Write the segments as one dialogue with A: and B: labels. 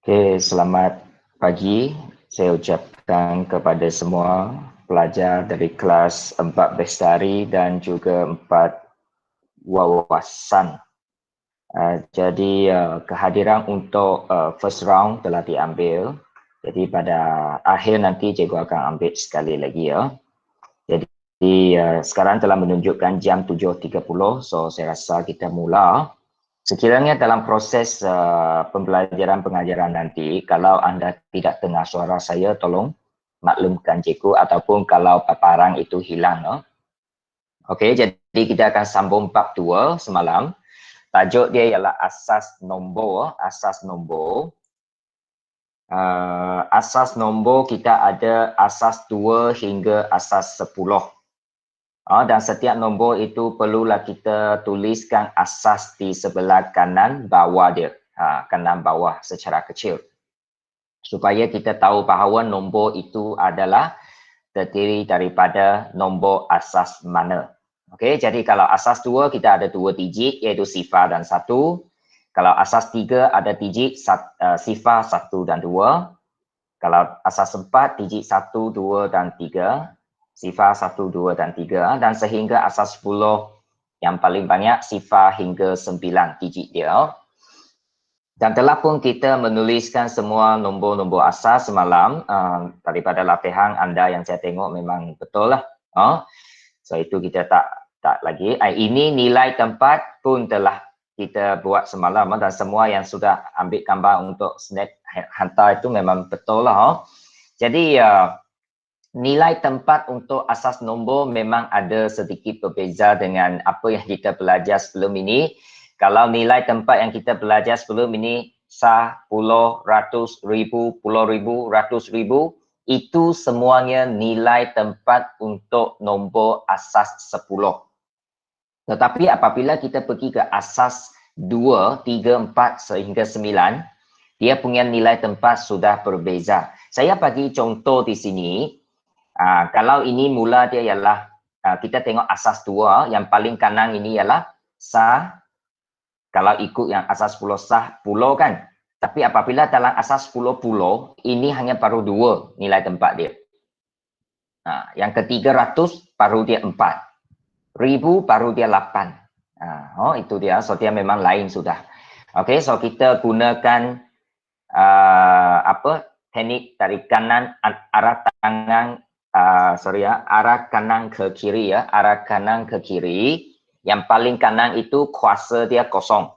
A: Okey, selamat pagi. Saya ucapkan kepada semua pelajar dari kelas 4 Bestari dan juga 4 Wawasan. Kehadiran untuk first round telah diambil. Jadi pada akhir nanti cikgu akan ambil sekali lagi ya. Jadi sekarang telah menunjukkan jam 7.30, so saya rasa kita mula. Sekiranya dalam proses pembelajaran pengajaran nanti, kalau anda tidak dengar suara saya, tolong maklumkan cikgu ataupun kalau paparan itu hilang. No? Okey, jadi kita akan sambung bab 2 semalam. Tajuk dia ialah asas nombor. Asas nombor. Asas nombor kita ada asas 2 hingga asas 10. Dan setiap nombor itu perlulah kita tuliskan asas di sebelah kanan bawah dia. Kanan bawah secara kecil. Supaya kita tahu bahawa nombor itu adalah terdiri daripada nombor asas mana. Okey, jadi kalau asas 2 kita ada 2 digit iaitu sifar dan 1. Kalau asas 3 ada digit sifar 1 dan 2. Kalau asas 4 digit 1, 2 dan 3. Sifar 1, 2 dan 3 dan sehingga asas 10 yang paling banyak sifar hingga 9 digit dia. Dan telah pun kita menuliskan semua nombor-nombor asas semalam. Daripada latihan anda yang saya tengok memang betul lah. So itu kita tak lagi. Ini nilai tempat pun telah kita buat semalam dan semua yang sudah ambil gambar untuk snap hantar itu memang betul lah. Jadi nilai tempat untuk asas nombor memang ada sedikit berbeza dengan apa yang kita belajar sebelum ini. Kalau nilai tempat yang kita belajar sebelum ini sah, puluh, ratus, ribu, puluh ribu, ratus ribu, itu semuanya nilai tempat untuk nombor asas 10. Tetapi apabila kita pergi ke asas 2, 3, 4 sehingga 9, dia punya nilai tempat sudah berbeza. Saya bagi contoh di sini. Kalau ini mula dia ialah kita tengok asas 2, yang paling kanan ini ialah sah. Kalau ikut yang asas 10 sah pulau kan. Tapi apabila dalam asas 10 pulau, ini hanya baru 2 nilai tempat dia. Yang ketiga 100 baru dia 4. Ribu baru dia 8. Itu dia. So dia memang lain sudah. Okey, so kita gunakan teknik dari kanan arah tangan arah kanan ke kiri ya, arah kanan ke kiri. Yang paling kanan itu kuasa dia kosong.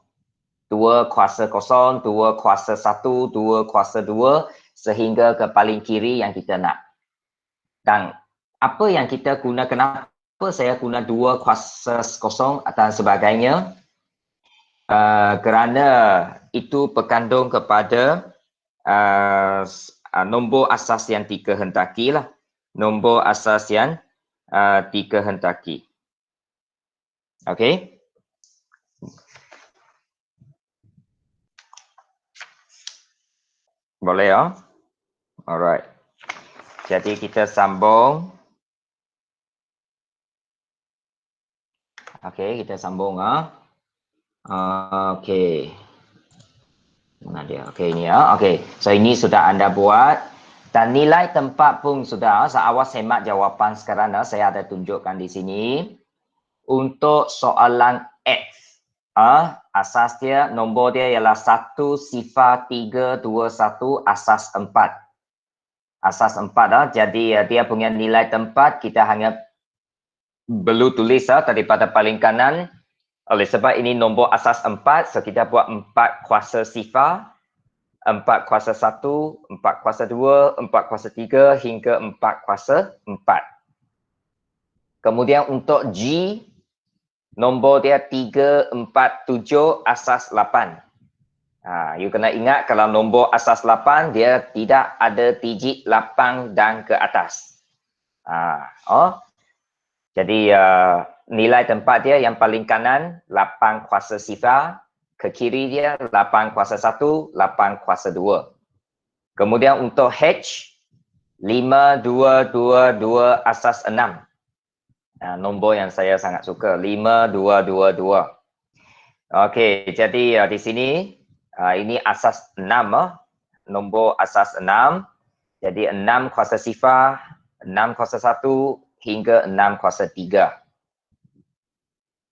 A: 2 kuasa kosong, 2 kuasa 1, 2 kuasa 2 sehingga ke paling kiri yang kita nak. Dan apa yang kita guna, kenapa saya guna 2 kuasa kosong dan sebagainya? Kerana itu berkandung kepada nombor asas yang dikehendaki lah. Nombor asas yang dikehendaki. Okey. Boleh ya? Alright. Jadi kita sambung. Okey, kita sambung okey. Mana dia? Okey, ini ya. Okey. So ini sudah anda buat. Dan nilai tempat pun sudah. Awas hemat jawapan sekarang. Saya ada tunjukkan di sini. Untuk soalan X. Asas dia, nombor dia ialah 1, sifar 3, 2, 1, asas 4. Asas 4. Jadi dia punya nilai tempat, kita hanya perlu tulis daripada paling kanan. Oleh sebab ini nombor asas 4, so kita buat 4 kuasa sifar, 4 kuasa 1, 4 kuasa 2, 4 kuasa 3 hingga 4 kuasa 4. Kemudian untuk G, nombor dia 3, 4, 7, asas 8. You kena ingat kalau nombor asas 8, dia tidak ada digit 8 dan ke atas. Jadi nilai tempat dia yang paling kanan 8 kuasa sifar, ke kiri dia 8 kuasa 1, 8 kuasa 2. Kemudian untuk H 5, 2, 2, 2 asas 6. Nombor yang saya sangat suka 5, 2, 2, 2. Okey, jadi di sini ini asas 6 nombor asas 6. Jadi 6 kuasa sifar, 6 kuasa 1 hingga 6 kuasa 3.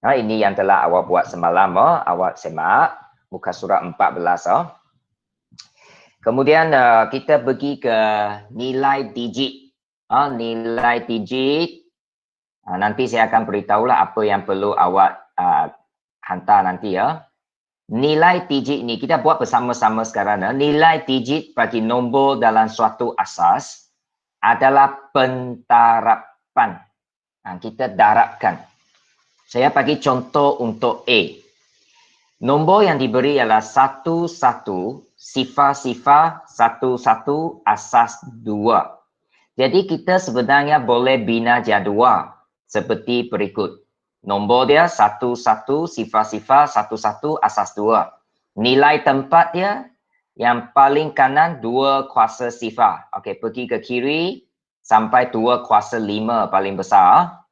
A: Ini yang telah awak buat semalam. Awak semak muka surat 14. Kemudian kita pergi ke nilai digit. Nilai digit. Nanti saya akan beritahulah apa yang perlu awak hantar nanti ya. Nilai digit ni kita buat bersama-sama sekarang. Nilai digit bagi nombor dalam suatu asas adalah pentarapan. Kita darabkan. Saya bagi contoh untuk A. Nombor yang diberi ialah 11, sifar-sifar 11, asas 2. Jadi kita sebenarnya boleh bina jadual seperti berikut. Nombor dia 11, sifar-sifar 11, asas 2. Nilai tempat dia yang paling kanan 2 kuasa sifar. Okey, pergi ke kiri sampai 2 kuasa 5 paling besar.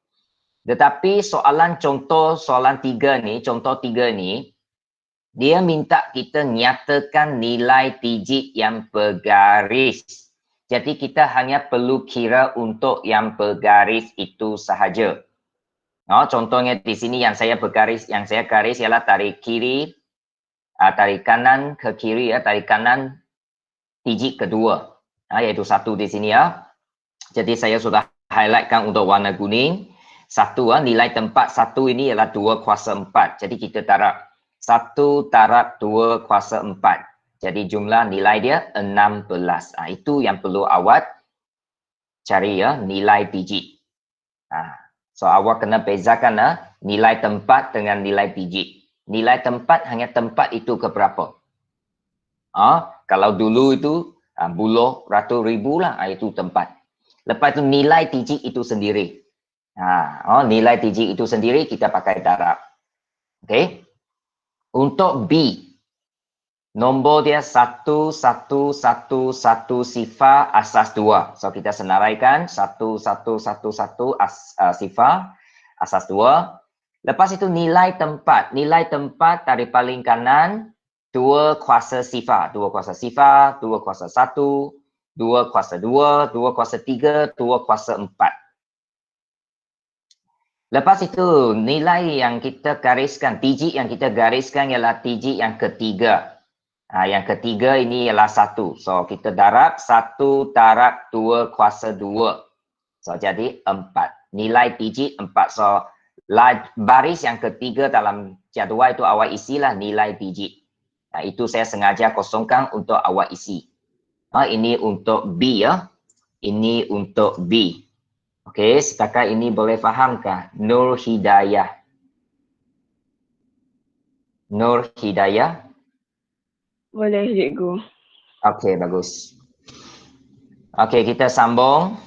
A: Tetapi soalan 3 ni, dia minta kita nyatakan nilai digit yang bergaris. Jadi kita hanya perlu kira untuk yang bergaris itu sahaja. Contohnya di sini yang saya garis ialah tarik kiri, tarik kanan ke kiri ya, tarik kanan digit kedua, iaitu 1 di sini ya. Jadi saya sudah highlightkan untuk warna kuning. 1 nilai tempat 1 ini ialah 2 kuasa 4. Jadi kita darab 1 darab 2 kuasa 4. Jadi jumlah nilai dia 16. Itu yang perlu awak cari ya, nilai digit. So awak kena bezakan nilai tempat dengan nilai digit. Nilai tempat hanya tempat itu ke berapa. Kalau dulu itu puluh, ratus ribu lah, itu tempat. Lepas itu nilai digit itu sendiri. Nilai digit itu sendiri kita pakai darab. Okey. Untuk B, nombor dia 1111 sifar asas 2. So kita senaraikan 1111 sifar asas 2. Lepas itu nilai tempat. Nilai tempat dari paling kanan 2 kuasa sifar. 2 kuasa sifar, 2 kuasa 1, 2 kuasa 2, 2 kuasa 3, 2 kuasa 4. Lepas itu nilai yang kita gariskan, digit yang kita gariskan ialah digit yang ketiga. Yang ketiga ini ialah 1. So kita darab 1 darab 2 kuasa 2. So jadi 4. Nilai digit 4. So baris yang ketiga dalam jadual itu awak isilah nilai digit. Itu saya sengaja kosongkan untuk awak isi. Ini untuk B ya. Ini untuk B. Okey, setakat ini boleh fahamkah? Nur Hidayah. Nur Hidayah?
B: Boleh, cikgu.
A: Okey, bagus. Okey, kita sambung.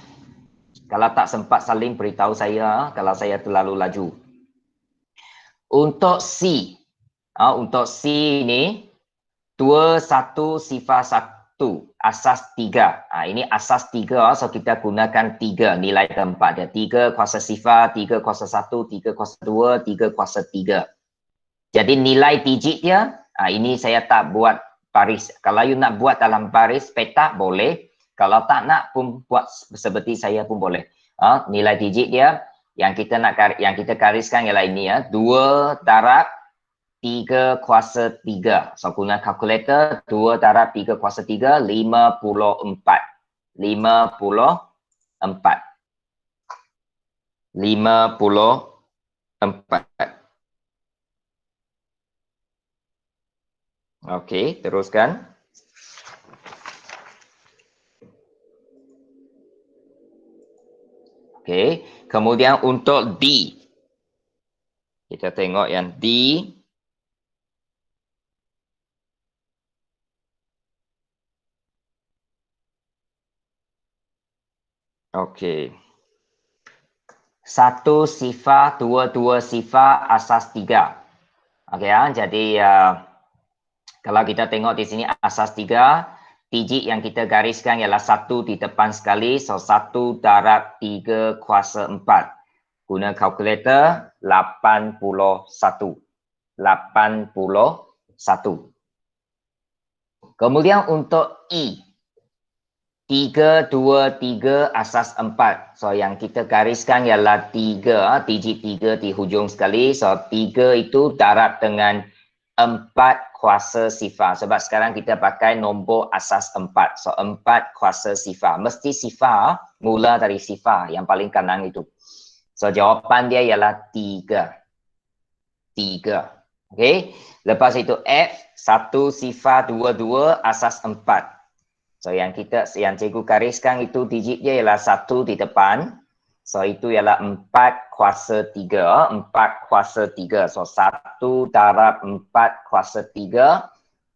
A: Kalau tak sempat saling beritahu saya kalau saya terlalu laju. Untuk C. Untuk C ini 21 sifar 1 asas 3. Ini asas 3, so kita gunakan 3 nilai tempat dia. 3 kuasa sifar, 3 kuasa 1, 3 kuasa 2, 3 kuasa 3. Jadi nilai digit dia, ini saya tak buat baris. Kalau you nak buat dalam baris petak boleh. Kalau tak nak pun buat seperti saya pun boleh. Nilai digit dia yang kita gariskan ialah ini ya. 2 darab 3 kuasa 3. So guna kalkulator 2 darab 3 kuasa 3, 54. 54. 54. Okey, teruskan. Okey, kemudian untuk D. Kita tengok yang D. Okey. 1 sifar, 2 sifar, asas 3. Okey jadi kalau kita tengok di sini asas 3, digit yang kita gariskan ialah 1 di depan sekali, so 1 darab 3 kuasa 4. Guna kalkulator 81. 81. Kemudian untuk E, 3, 2, 3, asas 4. So, yang kita gariskan ialah 3, digit 3 di hujung sekali. So, 3 itu darab dengan 4 kuasa sifar. Sebab sekarang kita pakai nombor asas 4. So, 4 kuasa sifar. Mesti sifar, mula dari sifar yang paling kanan itu. So, jawapan dia ialah 3. 3. Okay. Lepas itu F, 1 sifar 2, 2, asas 4. So yang cikgu gariskan itu digit dia ialah 1 di depan. So itu ialah 4 kuasa 3, 4 kuasa 3. So 1 darab 4 kuasa 3,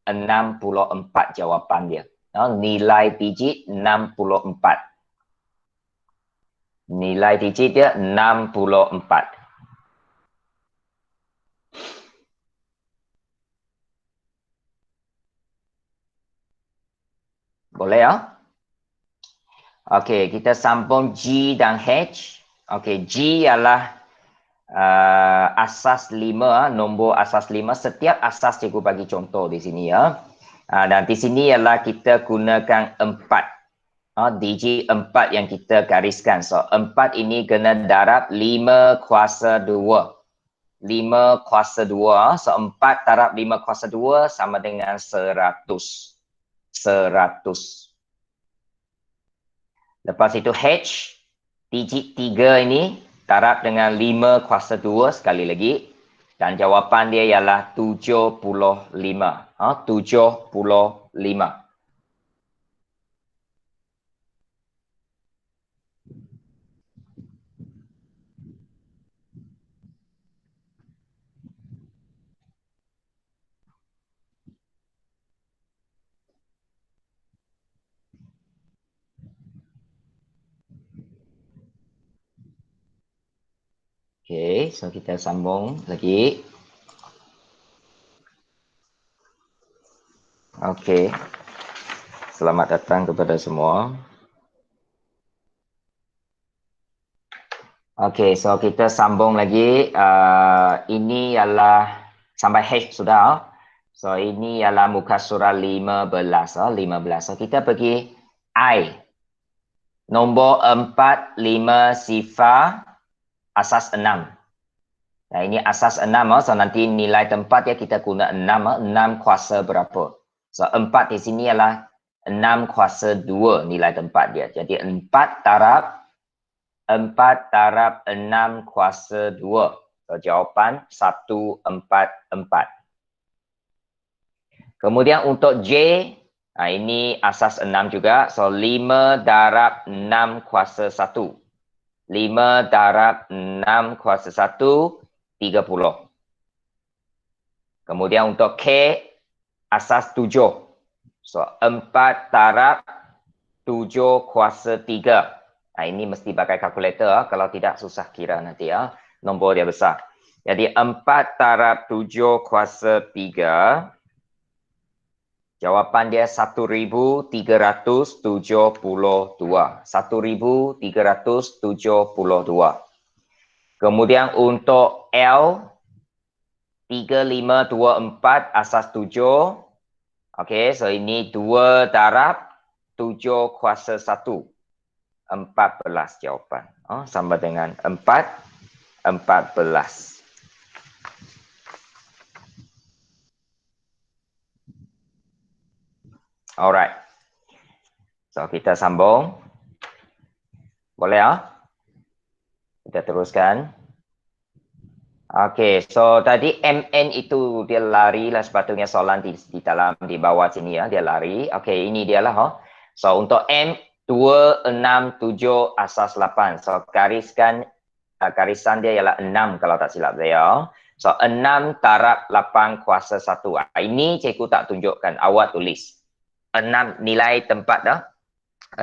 A: 64 jawapan dia. Nilai digit 64. Nilai digit dia 64. Boleh ya? Okey, kita sambung G dan H. Okey, G ialah asas 5, nombor asas 5. Setiap asas cikgu bagi contoh di sini ya. Dan di sini ialah kita gunakan 4. Digit 4 yang kita gariskan. So, 4 ini kena darab 5 kuasa 2. 5 kuasa 2. So, 4 darab 5 kuasa 2 sama dengan 100. 100. Lepas itu H, digit 3 ini darab dengan 5 kuasa 2 sekali lagi. Dan jawapan dia ialah 75. 75. Okey, so kita sambung lagi. Okey. Selamat datang kepada semua. Okey, so kita sambung lagi. Ini ialah sampai H sudah. So ini ialah muka surah 15. 15. So kita pergi I. Nombor 4, 5, sifar, asas 6. Nah, ini asas 6. So nanti nilai tempat ya kita guna 6. 6 kuasa berapa? So 4 di sini ialah 6 kuasa 2 nilai tempat dia. Jadi 4 darab 6 kuasa 2. So jawapan 144. Kemudian untuk J, ini asas 6 juga. So 5 darab 6 kuasa 1. 5 darab 6 kuasa 1, 30. Kemudian untuk K, asas 7. So 4 darab 7 kuasa 3. Ini mesti pakai kalkulator. Kalau tidak susah kira nanti ya. Nombor dia besar. Jadi 4 darab 7 kuasa 3. Jawapan dia 1372. 1372. Kemudian untuk L, 3524 asas 7. Okey, so ini 2 darab 7 kuasa 1. 14 jawapan. Sama dengan 14. Alright. So kita sambung. Boleh ya? Kita teruskan. Okey, so tadi MN itu dia lari lah sepatutnya soalan di dalam di bawah sini ya, dia lari. Okey, ini dia lah. So untuk M 2, 6, 7, asas 8. So garisan dia ialah 6 kalau tak silap saya. So 6 darab 8 kuasa 1. Ini cikgu tak tunjukkan, awak tulis. 6 nilai tempat dah.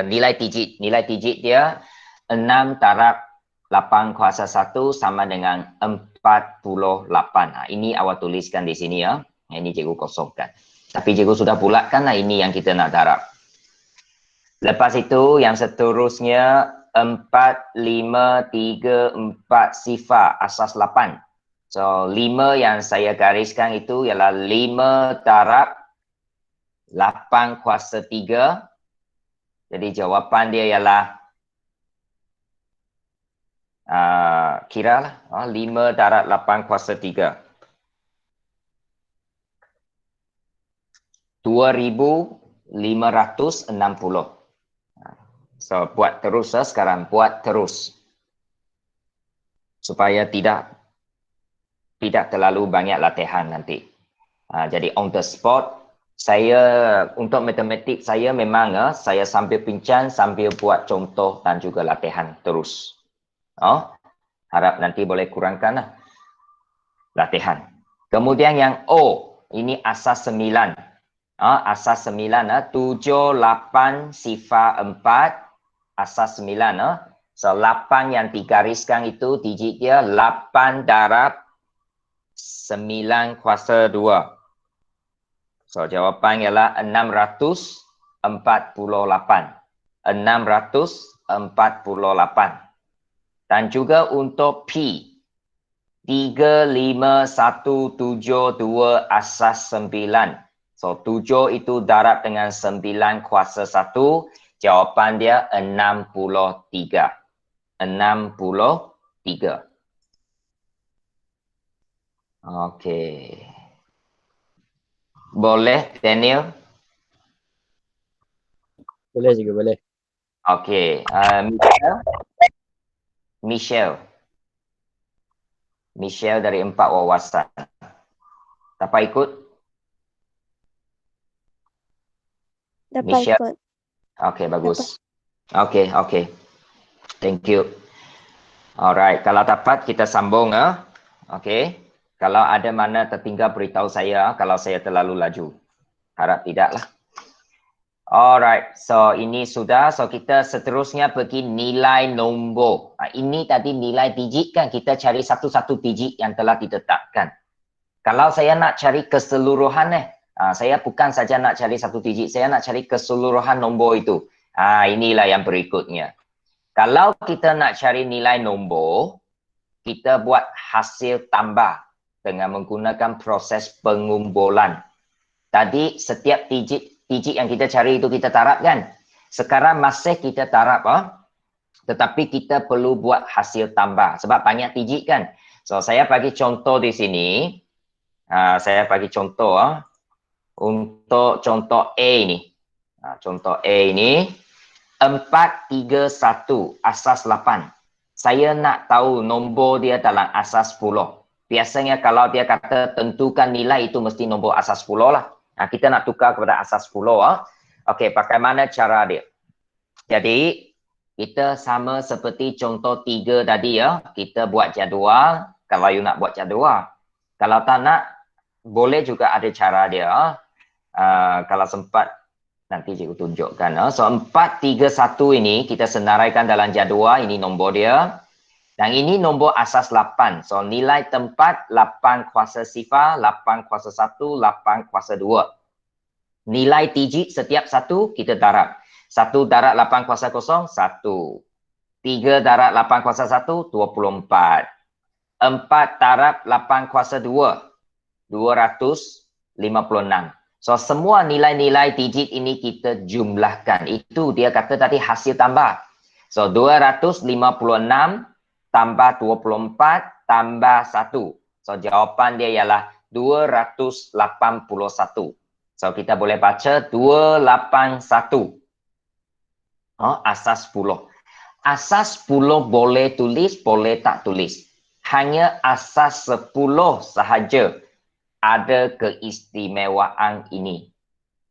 A: Nilai digit dia 6 darab 8 kuasa 1 sama dengan 48. Ini awak tuliskan di sini ya. Ini cikgu kosongkan. Tapi cikgu sudah bulatkan lah ini yang kita nak darab. Lepas itu yang seterusnya 4, 5, 3, 4 sifar asas 8. So 5 yang saya gariskan itu ialah 5 darab 8 kuasa 3. Jadi jawapan dia ialah kira lah 5 darab 8 kuasa 3. 2560. So buat terus sekarang, buat terus. Supaya tidak terlalu banyak latihan nanti. Jadi on the spot, saya untuk matematik saya memang saya sambil pincang, sambil buat contoh dan juga latihan terus. Harap nanti boleh kurangkan latihan. Kemudian yang O, ini asas 9. Asas 9, 7, 8, sifar 4, asas 9. So 8 yang digariskan itu digit dia 8 darab 9 kuasa 2. So jawapan ialah 648. 648. Dan juga untuk P, 35172 asas 9. So 7 itu darab dengan 9 kuasa 1. Jawapan dia 63. 63. Okey. Boleh, Daniel?
C: Boleh juga, boleh.
A: Okey. Michelle dari 4 wawasan. Dapat ikut?
D: Dapat
A: Michelle.
D: ikut.
A: Okey, bagus. Okey. Thank you. Alright, kalau dapat kita sambung. Okey. Kalau ada mana tertinggal beritahu saya kalau saya terlalu laju. Harap tidaklah. Alright, so ini sudah. So kita seterusnya pergi nilai nombor. Ini tadi nilai digit kan, kita cari satu-satu digit yang telah ditetapkan. Kalau saya nak cari keseluruhan saya bukan saja nak cari satu digit, saya nak cari keseluruhan nombor itu. Inilah yang berikutnya. Kalau kita nak cari nilai nombor, kita buat hasil tambah dengan menggunakan proses pengumpulan. Tadi setiap digit yang kita cari itu kita tarap kan? Sekarang masih kita tarap tetapi kita perlu buat hasil tambah sebab banyak digit kan. So saya bagi contoh di sini. Saya bagi contoh untuk contoh A ini. Contoh A ini 431 asas 8. Saya nak tahu nombor dia dalam asas 10. Biasanya kalau dia kata tentukan nilai itu mesti nombor asas 10 lah. Kita nak tukar kepada asas 10. Okey, bagaimana cara dia? Jadi, kita sama seperti contoh 3 tadi kita buat jadual kalau you nak buat jadual. Kalau tak nak, boleh juga ada cara dia. Kalau sempat, nanti cikgu tunjukkan. So, 431 ini kita senaraikan dalam jadual. Ini nombor dia. Dan ini nombor asas 8. So, nilai tempat 8 kuasa sifar, 8 kuasa 1, 8 kuasa 2. Nilai digit setiap satu kita darab. 1 darab 8 kuasa 0, 1. 3 darab 8 kuasa 1, 24. 4 darab 8 kuasa 2, 256. So, semua nilai-nilai digit ini kita jumlahkan. Itu dia kata tadi hasil tambah. So, 256 tambah 24 tambah 1. So, jawapan dia ialah 281. So, kita boleh baca 281. Asas 10. Asas 10 boleh tulis, boleh tak tulis. Hanya asas 10 sahaja ada keistimewaan ini.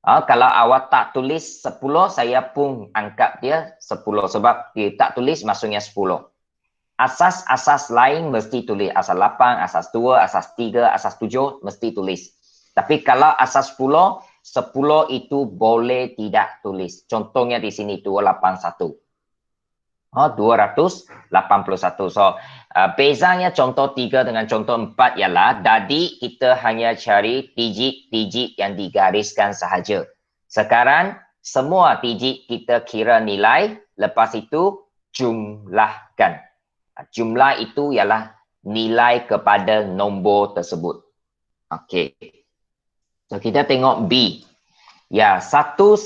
A: Kalau awak tak tulis 10, saya pun anggap dia 10. Sebab dia tak tulis maksudnya 10. Asas-asas lain mesti tulis. Asas 8, asas 2, asas 3, asas 7 mesti tulis. Tapi kalau asas 10, 10 itu boleh tidak tulis. Contohnya di sini 281. 281. So, bezanya contoh 3 dengan contoh 4 ialah tadi kita hanya cari digit-digit yang digariskan sahaja. Sekarang, semua digit kita kira nilai, lepas itu jumlahkan. Jumlah itu ialah nilai kepada nombor tersebut. Okey. So, kita tengok B. Ya, 1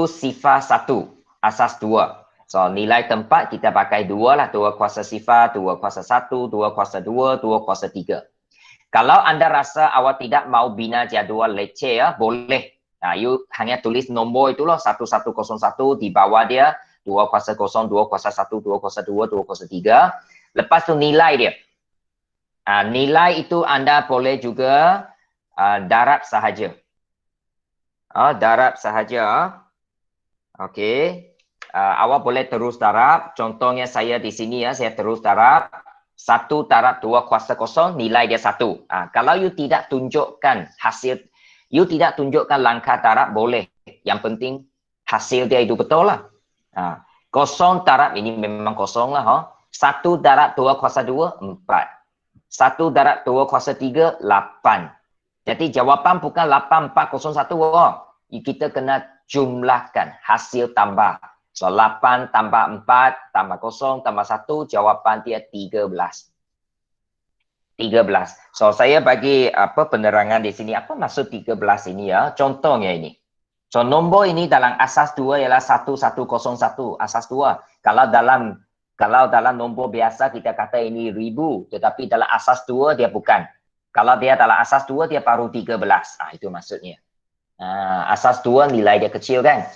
A: sifar 1, asas 2. So, nilai tempat kita pakai 2 lah. 2 kuasa sifar, 2 kuasa 1, 2 kuasa 2, 2 kuasa 3. Kalau anda rasa awak tidak mau bina jadual leceh, ya, boleh. Nah, you hanya tulis nombor itulah 1101 di bawah dia 2 kuasa 0, 2 kuasa 1, 2 kuasa 2, 2 kuasa 3. Lepas tu nilai dia. Nilai itu anda boleh juga darab sahaja. Darab sahaja. Okey. Awak boleh terus darab. Contohnya saya di sini ya, saya terus darab. 1 darab 2 kuasa 0, nilai dia 1. Kalau you tidak tunjukkan hasil, you tidak tunjukkan langkah darab, boleh. Yang penting hasil dia itu betul lah. 0 darab ini memang kosong lah. 1 darab 2 kuasa 2, 4. 1 darab 2 kuasa 3, 8. Jadi jawapan bukan 8401. Kita kena jumlahkan hasil tambah. So 8 tambah 4 tambah 0 tambah 1, jawapan dia 13. 13. So saya bagi penerangan di sini. Apa maksud 13 ini ya? Contohnya ini. So nombor ini dalam asas 2 ialah 1101, asas 2. Kalau dalam nombor biasa kita kata ini 1000, tetapi dalam asas 2 dia bukan. Kalau dia dalam asas 2 dia baru 13. Itu maksudnya. Asas 2 nilai dia kecil kan.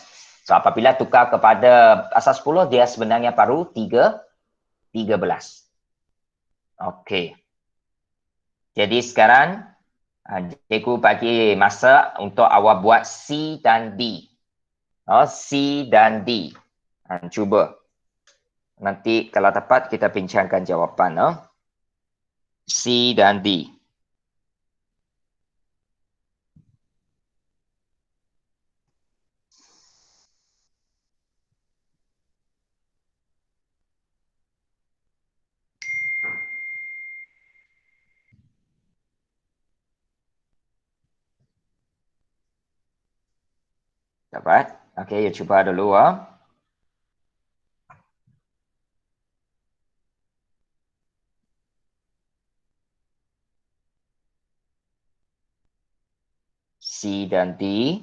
A: So apabila tukar kepada asas 10 dia sebenarnya baru 13. Okey. Jadi sekarang cikgu bagi masa untuk awak buat C dan D. C dan D. Cuba. Nanti kalau dapat kita bincangkan jawapan. C dan D. Dapat? Okey, you cuba dulu. C dan D.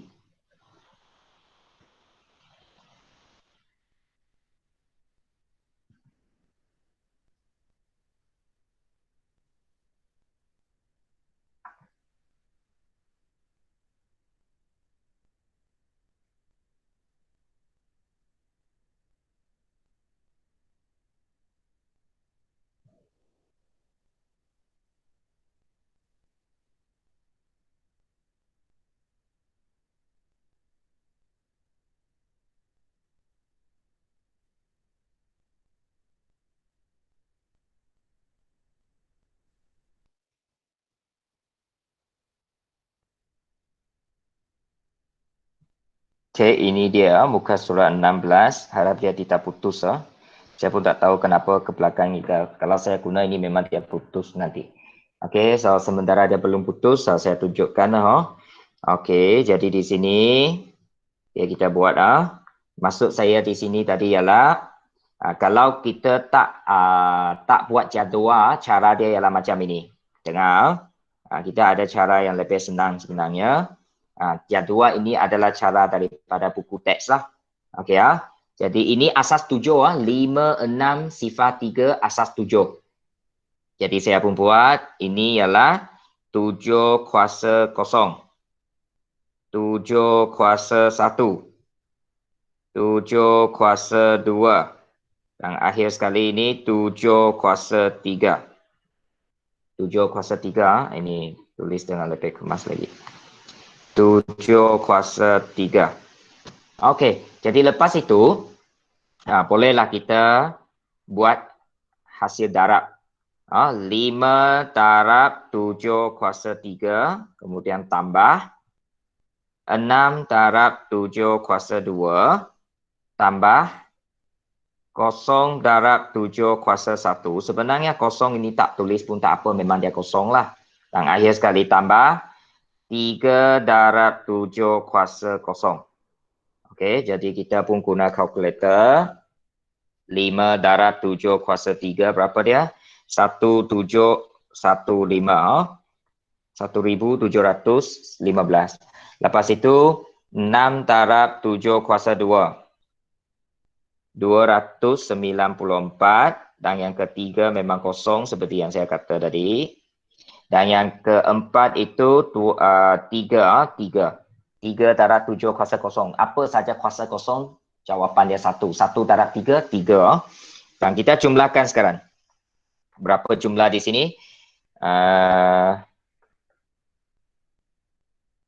A: Okey, ini dia muka surat 16. Harap dia tidak putus. Saya pun tak tahu kenapa ke belakang ni. Kalau saya guna ini memang dia putus nanti. Okey, so sementara dia belum putus, saya tunjukkan. Okey, jadi di sini kita buat. Maksud saya di sini tadi ialah kalau kita tak buat jadual, cara dia ialah macam ini. Dengar, kita ada cara yang lebih senang sebenarnya. Jadual ini adalah cara daripada buku teks lah. Okey ya. Jadi ini asas 7 5, 6, sifar 3, asas 7. Jadi saya pun buat ini ialah 7 kuasa 0. 7 kuasa 1. 7 kuasa 2. Dan akhir sekali ini 7 kuasa 3. 7 kuasa 3 ini tulis dengan lebih kemas lagi. 7 kuasa 3. Okey, jadi lepas itu bolehlah kita buat hasil darab. 5 darab 7 kuasa 3, kemudian tambah 6 darab 7 kuasa 2, tambah 0 darab 7 kuasa 1. Sebenarnya 0 ini tak tulis pun tak apa, memang dia 0 lah. Dan akhir sekali tambah 3 darab 7 kuasa 0. Okey, jadi kita pun guna kalkulator. 5 darab 7 kuasa 3 berapa dia? 1715. 1715. Lepas itu 6 darab 7 kuasa 2. 294. Dan yang ketiga memang kosong seperti yang saya kata tadi. Dan yang keempat itu 3. 3 darab 7 kuasa kosong. Apa saja kuasa kosong? Jawapan dia 1. 1 darab 3, 3. Dan kita jumlahkan sekarang. Berapa jumlah di sini?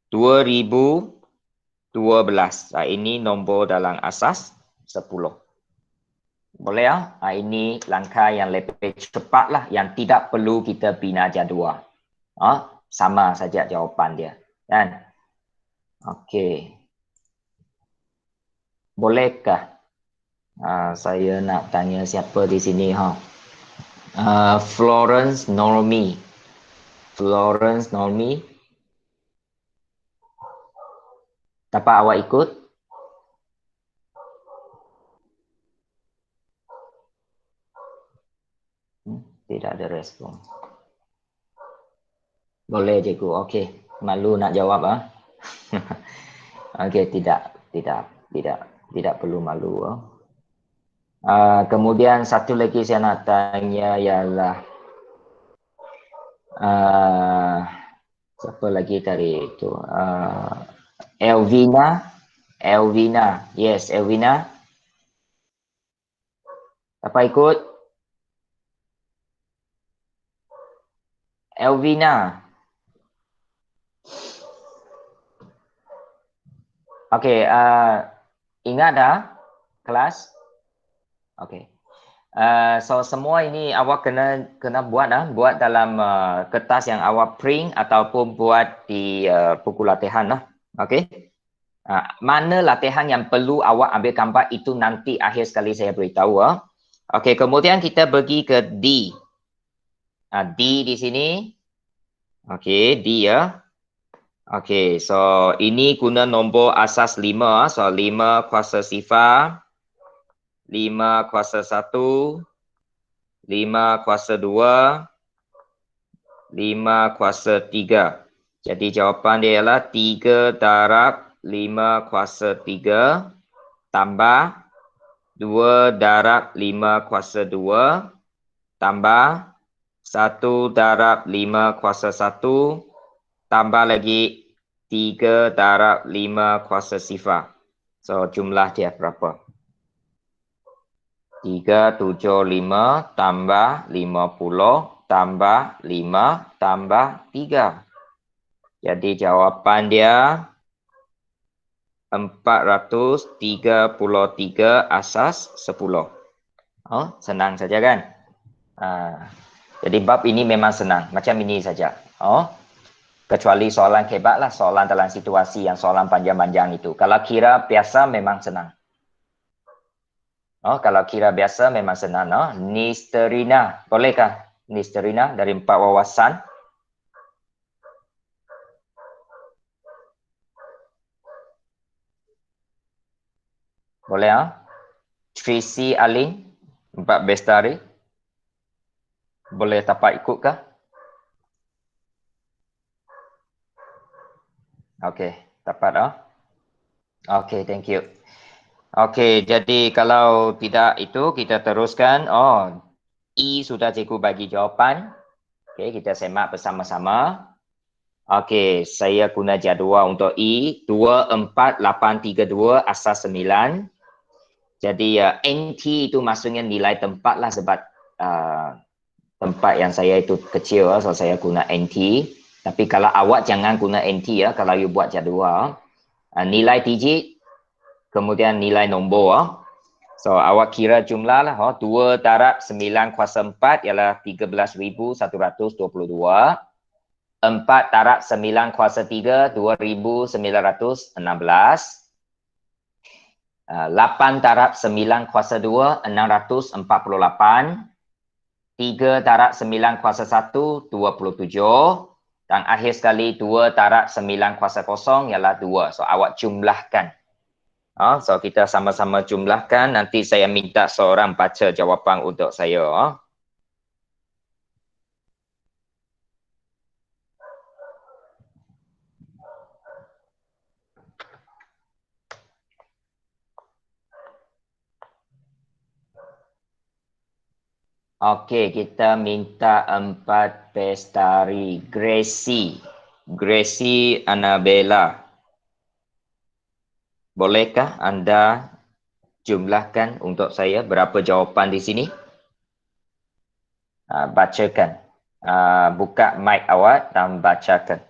A: 2012. Ini nombor dalam asas 10. Boleh ya? Ini langkah yang lebih cepat lah. Yang tidak perlu kita bina jadual. Sama saja jawapan dia. Kan? Okey. Bolehkah saya nak tanya siapa di sini? Florence Normi. Florence Normi. Dapat awak ikut? Tidak ada respon. Boleh cikgu. Okey. Malu nak jawab Okey, tidak perlu malu. Kemudian satu lagi saya nak tanya ialah siapa lagi tadi itu? Elvina. Yes, Elvina. Apa ikut? Elvina. Okey, ingat dah kelas? Okey. So semua ini awak kena buat dalam kertas yang awak print ataupun buat di buku latihan lah. Okey. Mana latihan yang perlu awak ambil gambar itu nanti akhir sekali saya beritahu. Okey, kemudian kita pergi ke D. D di sini. Okey, D ya. Okey, so ini guna nombor asas 5. So 5 kuasa sifar, 5 kuasa 1, 5 kuasa 2, 5 kuasa 3. Jadi jawapan dia ialah 3 darab 5 kuasa 3 tambah 2 darab 5 kuasa 2 tambah 1 darab 5 kuasa 1 tambah lagi 3 darab 5 kuasa sifar. So jumlah dia berapa? 375 tambah 50 tambah 5 tambah 3. Jadi jawapan dia 433 asas 10. Senang saja kan? Jadi bab ini memang senang. Macam ini saja. Kecuali soalan kebat lah. Soalan dalam situasi yang soalan panjang-panjang itu. Kalau kira biasa memang senang. Kalau kira biasa memang senang. Nisterina. Bolehkah? Nisterina dari 4 wawasan. Boleh Tracy Alin 4 Bestari. Boleh dapat ikutkah? Okey, dapat Okey, thank you. Okey, jadi kalau tidak itu kita teruskan. E sudah cikgu bagi jawapan. Okey, kita semak bersama-sama. Okey, saya guna jadual untuk E 24832 asas 9. Jadi NT itu maksudnya nilai tempat lah sebab tempat yang saya itu kecil so saya guna NT. Tapi kalau awak jangan guna NT kalau you buat jadual. Nilai digit kemudian nilai nombor. So awak kira jumlah lah 2 darab 9 kuasa 4 ialah 13,122. 4 darab 9 kuasa 3 2,916. 8 darab 9 kuasa 2 648. 3 darab 9 kuasa 1 27. Dan akhir sekali 2 darab 9 kuasa 0 ialah 2. So awak jumlahkan. So kita sama-sama jumlahkan. Nanti saya minta seorang baca jawapan untuk saya. Okey, kita minta 4 pestari. Gracie. Gracie Annabella. Bolehkah anda jumlahkan untuk saya berapa jawapan di sini? Bacakan. Buka mic awak dan bacakan.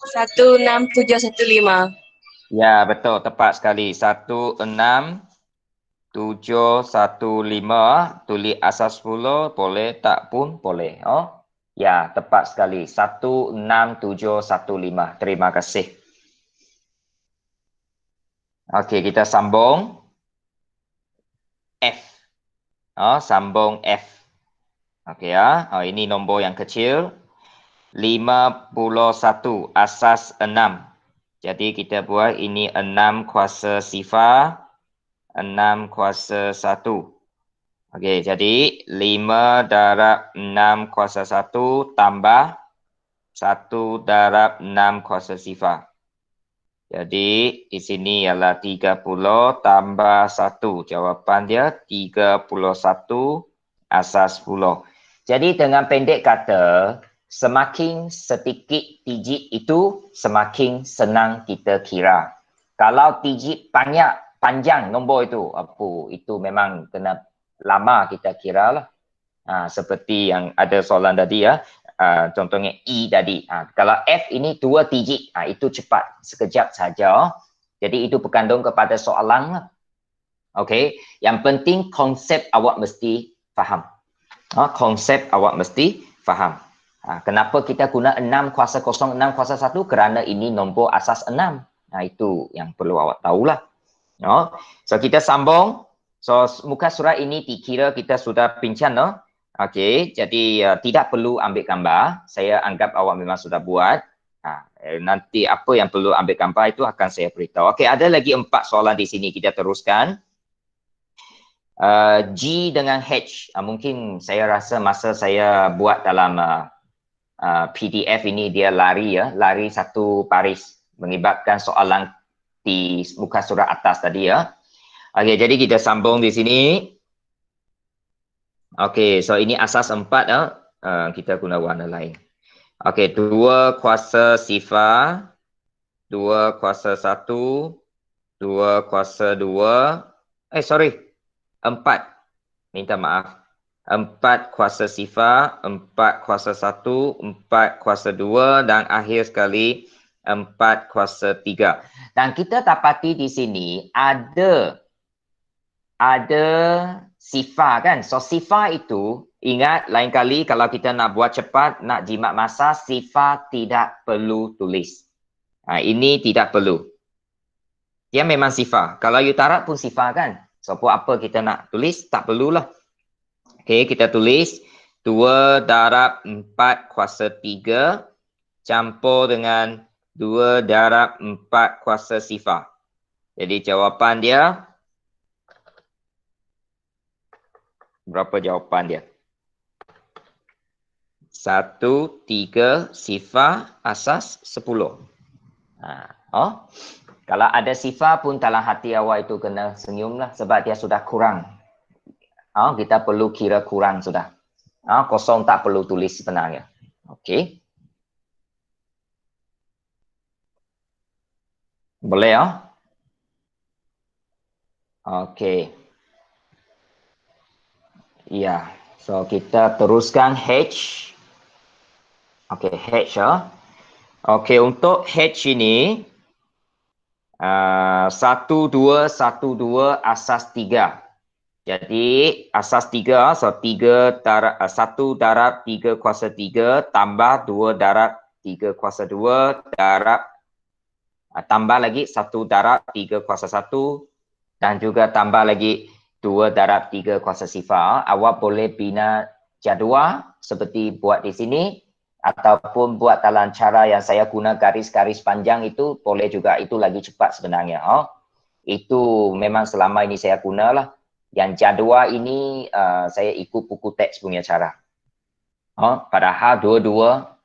B: Satu enam tujuh satu lima.
A: Ya, betul. Tepat sekali. 16715. Tulis asas 10. Boleh tak pun boleh. Oh, ya, tepat sekali. 16715. Terima kasih. Okey, kita sambung. F. Sambung F. Okey ya. Ini nombor yang kecil. 51 asas 6. Jadi kita buat ini 6 kuasa sifar, 6 kuasa 1. Okey, jadi 5 darab 6 kuasa 1 tambah 1 darab 6 kuasa sifar. Jadi di sini ialah 30 tambah 1. Jawapan dia 31 asas 10. Jadi dengan pendek kata, semakin sedikit digit itu semakin senang kita kira. Kalau digit panjang nombor itu, itu memang kena lama kita kira lah. Seperti yang ada soalan tadi ya. Contohnya E tadi. Kalau F ini 2 digit, itu cepat, sekejap saja. Jadi itu berkandung kepada soalan lah. Okey, yang penting konsep awak mesti faham. Konsep awak mesti faham. Kenapa kita guna 6 kuasa 0, 6 kuasa 1? Kerana ini nombor asas 6. Itu yang perlu awak tahulah. So kita sambung. So muka surat ini dikira kita sudah pincang. Okey, jadi tidak perlu ambil gambar. Saya anggap awak memang sudah buat. Nanti apa yang perlu ambil gambar itu akan saya beritahu. Okey, ada lagi 4 soalan di sini. Kita teruskan. G dengan H. Mungkin saya rasa masa saya buat dalam PDF ini dia lari satu baris mengibatkan soalan di muka surat atas tadi ya. Okey, jadi kita sambung di sini. Okey, so ini asas 4 kita guna warna lain. Okey, 2 kuasa sifar, 2 kuasa 1, 2 kuasa 2. 4. Minta maaf. 4 kuasa sifar, 4 kuasa 1, 4 kuasa 2 dan akhir sekali 4 kuasa 3. Dan kita dapati di sini ada sifar kan. So sifar itu ingat lain kali kalau kita nak buat cepat, nak jimat masa, sifar tidak perlu tulis. Ini tidak perlu. Dia memang sifar. Kalau yutarat pun sifar kan. So, buat apa kita nak tulis? Tak perlulah. Okey, kita tulis 2 darab 4 kuasa 3 campur dengan 2 darab 4 kuasa sifar. Jadi jawapan dia, berapa jawapan dia? 1, 3, sifar, asas 10. Kalau ada sifar pun dalam hati awak itu kena senyumlah sebab dia sudah kurang. Kita perlu kira kurang sudah. Kosong tak perlu tulis sebenarnya. Okey. Boleh ya? Okey. Ya. So kita teruskan H. Okey, H ya. Okey, untuk H ini 1, 2, 1, 2, asas 3. Jadi asas 3, so 1 darab 3 kuasa 3 tambah 2 darab 3 kuasa 2 darab tambah lagi 1 darab 3 kuasa 1 dan juga tambah lagi 2 darab 3 kuasa sifar. Awak boleh bina jadual seperti buat di sini ataupun buat dalam cara yang saya guna garis-garis panjang itu boleh juga, itu lagi cepat sebenarnya. Itu memang selama ini saya gunalah. Yang jadual ini saya ikut buku teks punya cara. Padahal dua-dua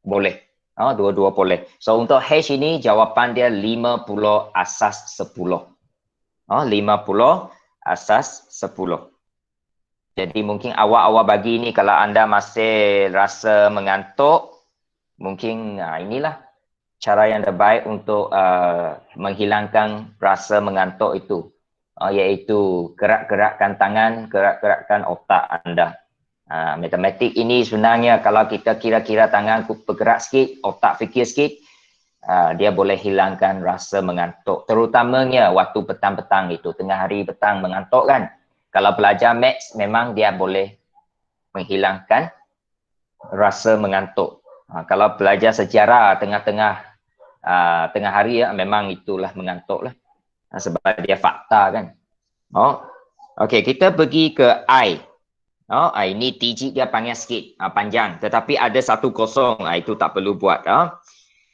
A: boleh. Dua-dua boleh. So untuk H ini jawapan dia 50 asas 10. 50 asas 10. Jadi mungkin awak-awak bagi ni kalau anda masih rasa mengantuk, mungkin inilah cara yang terbaik untuk menghilangkan rasa mengantuk itu. Iaitu gerak-gerakkan tangan, gerak-gerakkan otak anda. Matematik ini sebenarnya kalau kita kira-kira tangan bergerak sikit, otak fikir sikit, dia boleh hilangkan rasa mengantuk. Terutamanya waktu petang-petang itu, tengah hari petang mengantuk kan. Kalau belajar maths memang dia boleh menghilangkan rasa mengantuk. Kalau belajar sejarah tengah-tengah tengah hari memang itulah mengantuk lah. Sebab dia fakta kan. Okey, kita pergi ke I. Ini digit dia panjang sikit, panjang. Tetapi ada 1 kosong, itu tak perlu buat.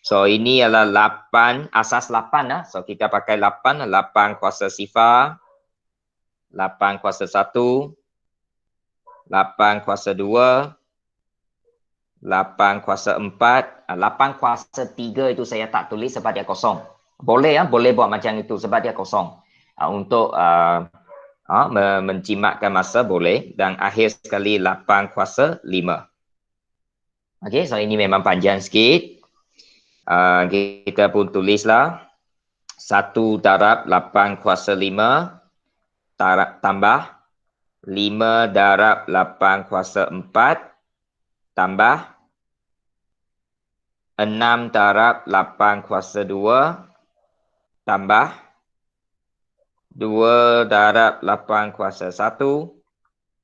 A: So ini adalah 8, asas 8. So kita pakai 8 kuasa sifar, 8 kuasa 1, 8 kuasa 2, 8 kuasa 4, 8 kuasa 3 itu saya tak tulis sebab dia kosong. Boleh boleh buat macam itu sebab dia kosong. Untuk menjimatkan masa boleh, dan akhir sekali 8 kuasa 5. Okey, so ini memang panjang sikit. Kita pun tulislah 1 darab 8 kuasa 5 tambah 5 darab 8 kuasa 4 tambah 6 darab 8 kuasa 2 tambah 2 darab 8 kuasa 1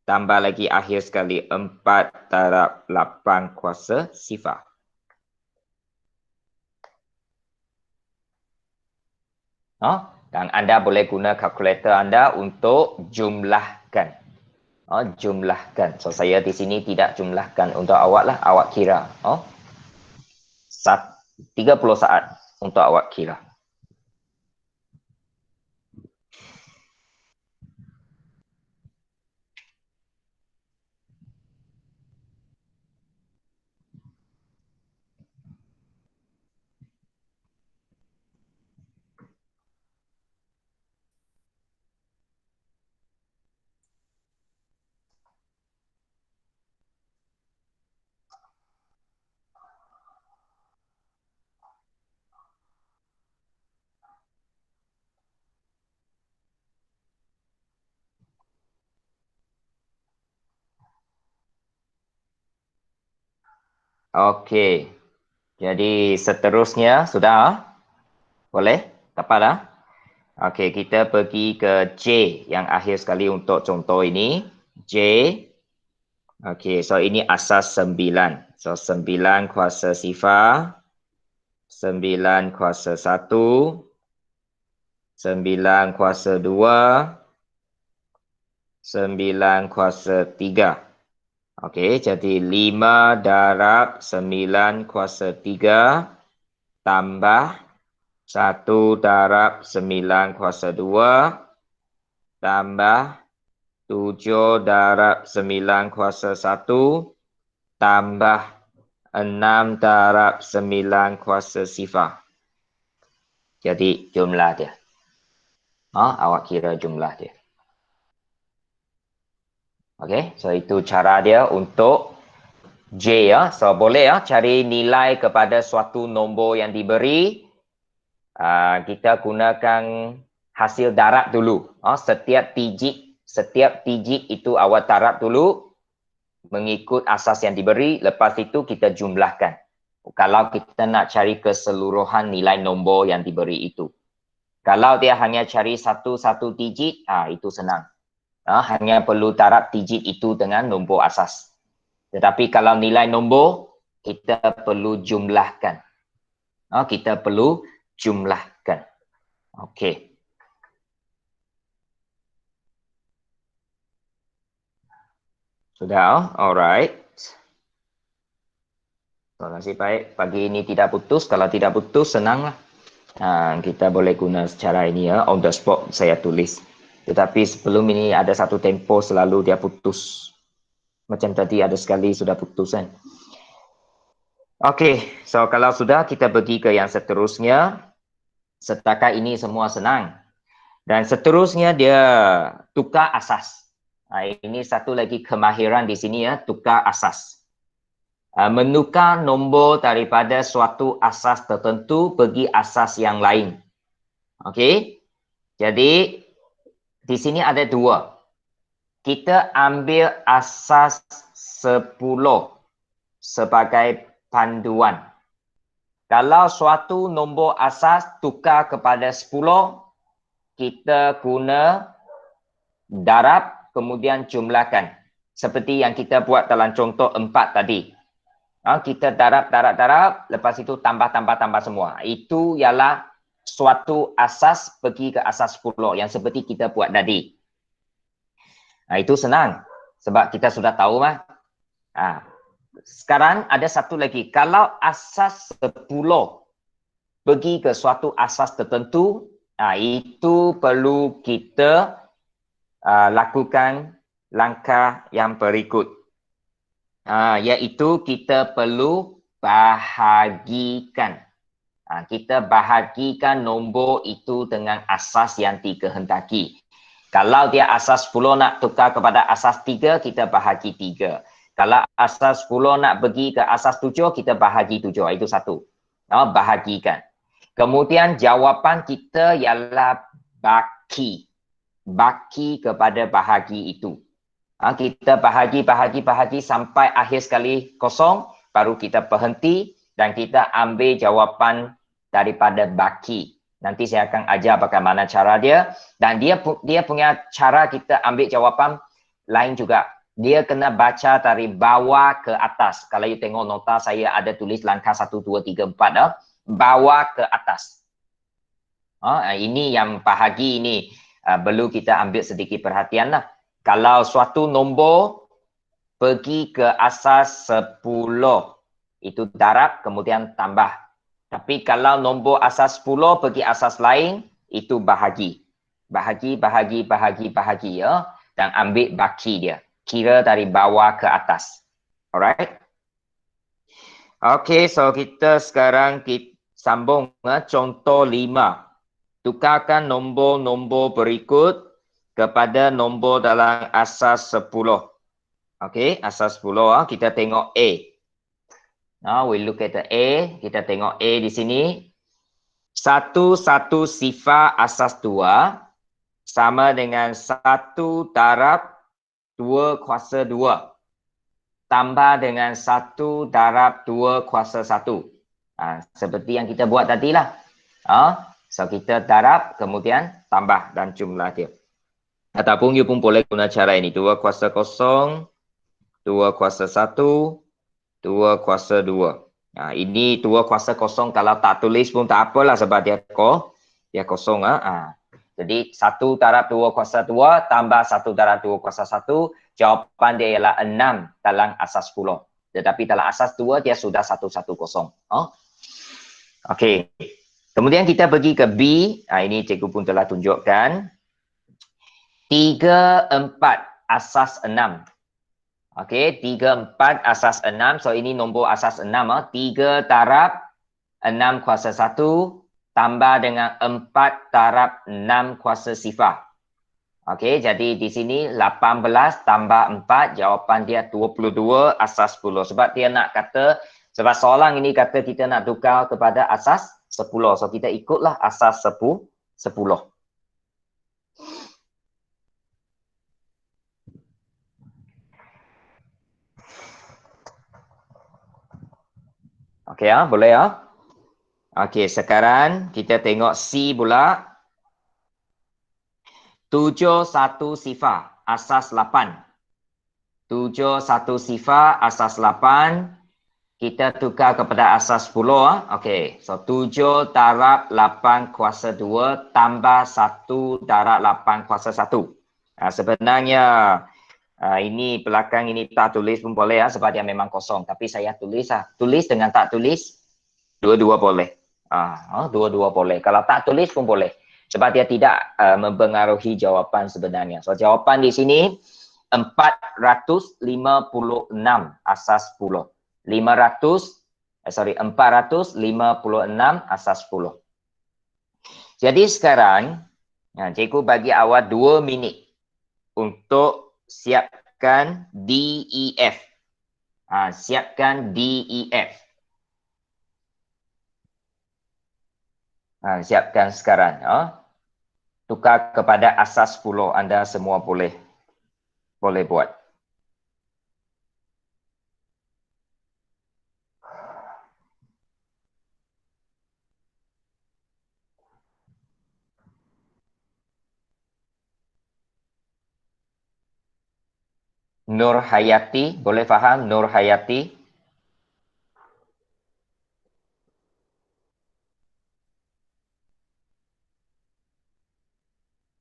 A: tambah lagi akhir sekali 4 darab 8 kuasa sifar. Dan anda boleh guna kalkulator anda untuk jumlahkan. Jumlahkan. So saya di sini tidak jumlahkan untuk awak lah, awak kira. 30 saat untuk awak kira. Okey. Jadi seterusnya sudah? Boleh? Dapat? Okey, kita pergi ke J yang akhir sekali untuk contoh ini. J. Okey, so ini asas 9. So 9 kuasa sifar, 9 kuasa 1, 9 kuasa 2, 9 kuasa 3. Okey, jadi 5 darab 9 kuasa 3 tambah 1 darab 9 kuasa 2 tambah 7 darab 9 kuasa 1 tambah 6 darab 9 kuasa sifar. Jadi jumlah dia. Awak kira jumlah dia. Okey, so itu cara dia untuk J So boleh cari nilai kepada suatu nombor yang diberi. Kita gunakan hasil darab dulu. Setiap digit itu awak darab dulu mengikut asas yang diberi. Lepas itu kita jumlahkan. Kalau kita nak cari keseluruhan nilai nombor yang diberi itu. Kalau dia hanya cari satu digit, itu senang. Hanya perlu darab digit itu dengan nombor asas. Tetapi kalau nilai nombor, kita perlu jumlahkan. Kita perlu jumlahkan. Okey. Sudah? Alright. So, nasib baik pagi ini tidak putus. Kalau tidak putus, senanglah. Kita boleh guna secara ini on the spot saya tulis. Tetapi sebelum ini ada satu tempo selalu dia putus. Macam tadi ada sekali sudah putus kan. Okey, so kalau sudah kita pergi ke yang seterusnya. Setakat ini semua senang. Dan seterusnya dia tukar asas. Ini satu lagi kemahiran di sini ya, tukar asas. Menukar nombor daripada suatu asas tertentu pergi asas yang lain. Okey. Jadi di sini ada dua. Kita ambil asas 10 sebagai panduan. Kalau suatu nombor asas tukar kepada 10, kita guna darab kemudian jumlahkan. Seperti yang kita buat dalam contoh 4 tadi. Kita darab, lepas itu tambah semua. Itu ialah suatu asas pergi ke asas 10 yang seperti kita buat tadi. Itu senang sebab kita sudah tahu mah. Sekarang ada satu lagi. Kalau asas 10 pergi ke suatu asas tertentu, itu perlu kita lakukan langkah yang berikut. Iaitu kita perlu bahagikan. Kita bahagikan nombor itu dengan asas yang dikehendaki. Kalau dia asas 10 nak tukar kepada asas 3, kita bahagi 3. Kalau asas 10 nak pergi ke asas 7, kita bahagi 7. Itu satu. Bahagikan. Kemudian jawapan kita ialah baki. Baki kepada bahagi itu. Kita bahagi sampai akhir sekali kosong, baru kita berhenti dan kita ambil jawapan daripada baki. Nanti saya akan ajar bagaimana cara dia. Dan dia punya cara kita ambil jawapan lain juga. Dia kena baca dari bawah ke atas. Kalau you tengok nota saya ada tulis langkah 1, 2, 3, 4. Bawah ke atas. Ini yang bahagi ini. Perlu kita ambil sedikit perhatian lah. Kalau suatu nombor pergi ke asas 10, itu darab kemudian tambah. Tapi kalau nombor asas 10 pergi asas lain, itu bahagi. Bahagi ya. Dan ambil baki dia. Kira dari bawah ke atas. Alright? Okay, so kita sekarang sambung contoh 5. Tukarkan nombor-nombor berikut kepada nombor dalam asas 10. Okey, asas 10. Kita tengok A. Now we look at the A. Kita tengok A di sini. 1 sifar asas 2 sama dengan 1 darab 2 kuasa 2 tambah dengan 1 darab 2 kuasa 1. Seperti yang kita buat tadi lah. So kita darab kemudian tambah dan jumlah dia. Ataupun you pun boleh guna cara ini. 2 kuasa 0, 2 kuasa 1, 2 kuasa 2. Ini 2 kuasa 0 kalau tak tulis pun tak apalah sebab dia kosong. Jadi 1 darab 2 kuasa 2 tambah 1 darab 2 kuasa 1. Jawapan dia ialah 6 dalam asas 10. Tetapi dalam asas 2 dia sudah 110. Okey. Kemudian kita pergi ke B. Ini cikgu pun telah tunjukkan. 3, 4 asas 6. Okey, 3, 4 asas 6. So ini nombor asas 6. 3 darab 6 kuasa 1 tambah dengan 4 darab 6 kuasa sifar. Okey, jadi di sini 18 tambah 4, jawapan dia 22 asas 10. Sebab dia nak kata, sebab soalan ini kata kita nak tukar kepada asas 10. So kita ikutlah asas 10. Okey boleh ya. Okey, sekarang kita tengok C pula. 7 1 sifar asas 8. 7 1 sifar asas 8. Kita tukar kepada asas 10. Okey, so 7 darab 8 kuasa 2 tambah 1 darab 8 kuasa 1. Sebenarnya ini belakang ini tak tulis pun boleh sebab dia memang kosong. Tapi saya tulis tulis dengan tak tulis dua-dua boleh. Dua-dua boleh. Kalau tak tulis pun boleh. Sebab dia tidak mempengaruhi jawapan sebenarnya. So jawapan di sini 456 asas 10. 556 456 asas 10. Jadi sekarang, cikgu bagi awal 2 minit untuk siapkan DEF. Siapkan DEF. Siapkan sekarang. Tukar kepada asas 10. Anda semua boleh buat. Nur Hayati, boleh faham Nur Hayati?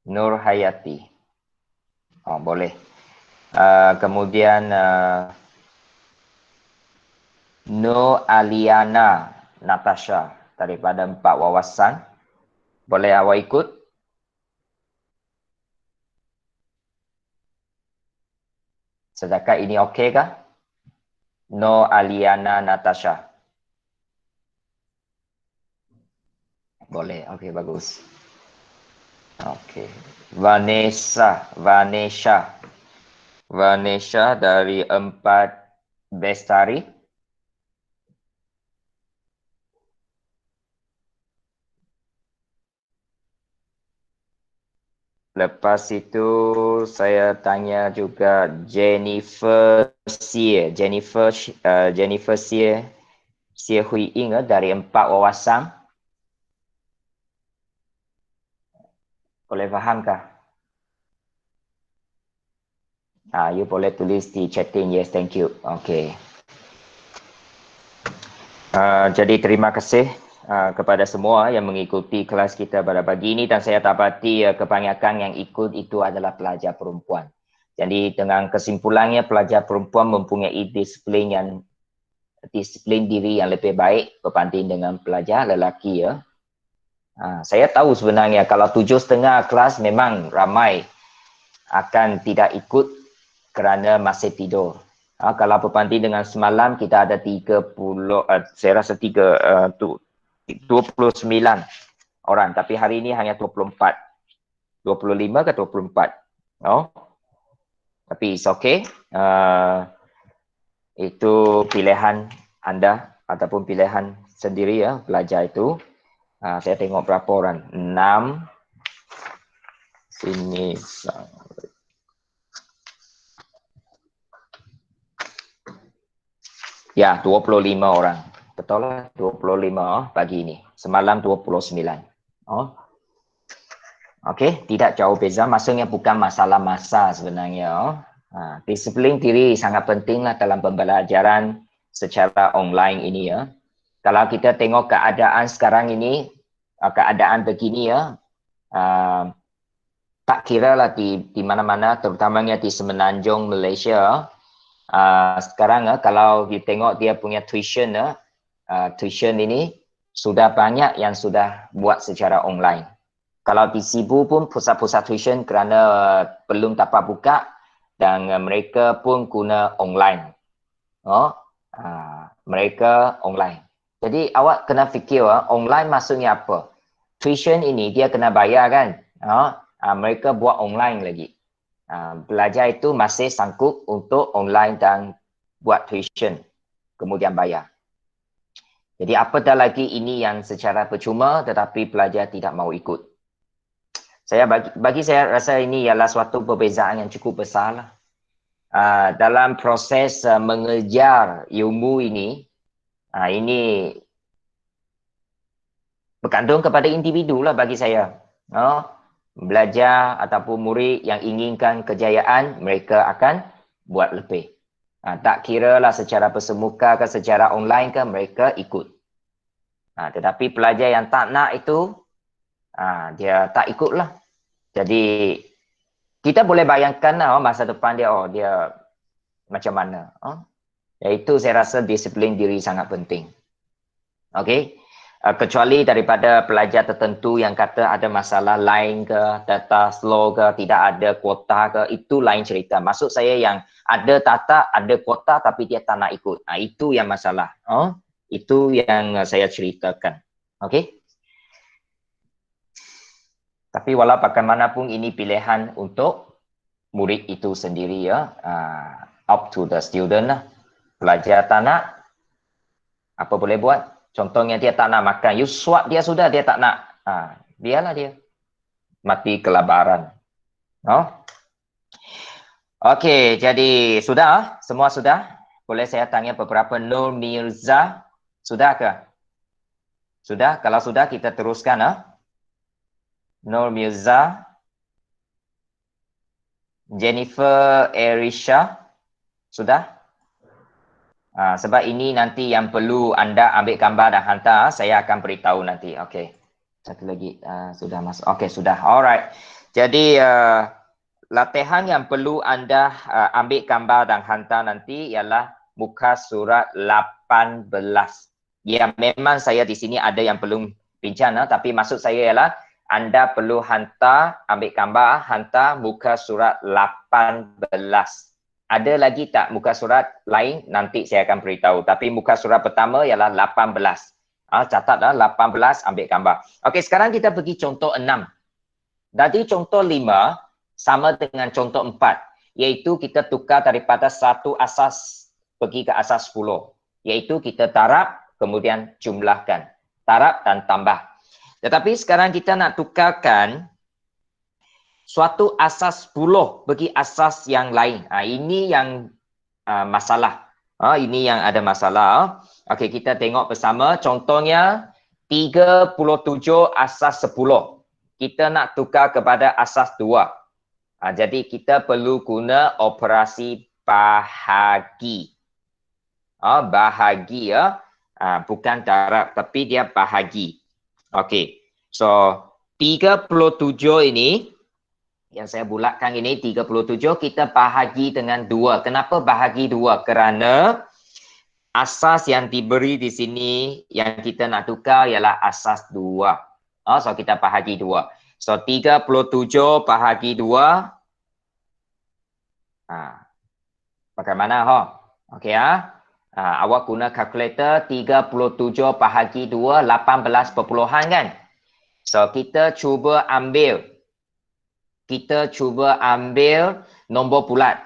A: Nur Hayati. Boleh. Kemudian Nur Aliana Natasha daripada 4 wawasan. Boleh awak ikut? Setakat ini okey kah? Nur Aliana Natasha. Boleh, okey, bagus. Okey. Vanessa dari 4 Bestari. Lepas itu saya tanya juga Jennifer Xie Hui Ying dari 4 wawasan. Boleh fahamkah? You boleh tulis di chatting. Yes, thank you. Okay. Jadi terima kasih kepada semua yang mengikuti kelas kita pada pagi ini, dan saya dapati kebanyakan yang ikut itu adalah pelajar perempuan. Jadi dengan kesimpulannya, pelajar perempuan mempunyai disiplin diri yang lebih baik berbanding dengan pelajar lelaki ya. Saya tahu sebenarnya kalau 7.30 kelas memang ramai akan tidak ikut kerana masih tidur. Kalau berbanding dengan semalam kita ada 29 orang, tapi hari ini hanya 24. 25 ke 24. Tapi it's okay. Itu pilihan anda ataupun pilihan sendiri ya, belajar itu. Saya tengok berapa orang. 6. Sini. Ya, 25 orang. Betul lah, 25 pagi ini. Semalam 29. Okey, tidak jauh beza. Maksudnya bukan masalah masa sebenarnya. Disiplin diri sangat pentinglah dalam pembelajaran secara online ini ya. Kalau kita tengok keadaan sekarang ini, keadaan begini ya, tak kira lah di mana-mana, terutamanya di Semenanjung Malaysia. Sekarang kalau kita tengok dia punya tuition ini sudah banyak yang sudah buat secara online. Kalau di Sibu pun pusat-pusat tuition kerana belum dapat buka dan mereka pun guna online. Mereka online. Jadi awak kena fikir online maksudnya apa? Tuition ini dia kena bayar kan? Mereka buat online lagi. Belajar itu masih sanggup untuk online dan buat tuition, kemudian bayar. Jadi apatah lagi ini yang secara percuma tetapi pelajar tidak mau ikut. Bagi saya rasa ini ialah suatu perbezaan yang cukup besar lah. Dalam proses mengejar ilmu ini bergantung kepada individu lah bagi saya. Belajar ataupun murid yang inginkan kejayaan, mereka akan buat lebih. Tak kira lah secara persemuka ke secara online ke, mereka ikut. Tetapi pelajar yang tak nak itu, dia tak ikutlah. Jadi kita boleh bayangkan masa depan dia macam mana. Iaitu saya rasa disiplin diri sangat penting. Okey. Kecuali daripada pelajar tertentu yang kata ada masalah lain ke, data slow ke, tidak ada kuota ke, itu lain cerita. Maksud saya yang ada data, ada kuota tapi dia tak nak ikut. Itu yang masalah. Itu yang saya ceritakan. Okey? Tapi walau bagaimanapun ini pilihan untuk murid itu sendiri ya. Up to the student lah. Pelajar tak nak, apa boleh buat? Contohnya dia tak nak makan, you swap dia sudah, dia tak nak. Biarlah dia mati kelaparan. Oh? Okey, jadi sudah? Semua sudah? Boleh saya tanya beberapa? Nur Mirza, sudah ke? Sudah? Kalau sudah, kita teruskan. Nur Mirza, Jennifer Erisha, sudah? Sebab ini nanti yang perlu anda ambil gambar dan hantar, saya akan beritahu nanti. Okey. Satu lagi, sudah masuk. Okey, sudah. Alright. Jadi, latihan yang perlu anda ambil gambar dan hantar nanti ialah muka surat 18. Ya, memang saya di sini ada yang belum bincang, tapi maksud saya ialah anda perlu hantar, ambil gambar, hantar muka surat 18. Ada lagi tak muka surat lain? Nanti saya akan beritahu. Tapi muka surat pertama ialah 18. Catatlah 18, ambil gambar. Okey, sekarang kita pergi contoh 6. Jadi contoh 5 sama dengan contoh 4. Iaitu kita tukar daripada satu asas pergi ke asas 10. Iaitu kita tarab, kemudian jumlahkan. Tarab dan tambah. Tetapi sekarang kita nak tukarkan suatu asas 10 bagi asas yang lain. Ini yang masalah. Ini yang ada masalah. Okey, kita tengok bersama. Contohnya 37 asas 10. Kita nak tukar kepada asas 2. Jadi kita perlu guna operasi bahagi. Bahagi ya. Bukan darab tapi dia bahagi. Okey. So 37 ini yang saya bulatkan ini 37 kita bahagi dengan 2. Kenapa bahagi 2? Kerana asas yang diberi di sini yang kita nak tukar ialah asas 2. So kita bahagi 2. So 37 bahagi 2. Bagaimana Okey awak guna kalkulator 37 bahagi 2 18 perpuluhan kan? So kita cuba ambil nombor bulat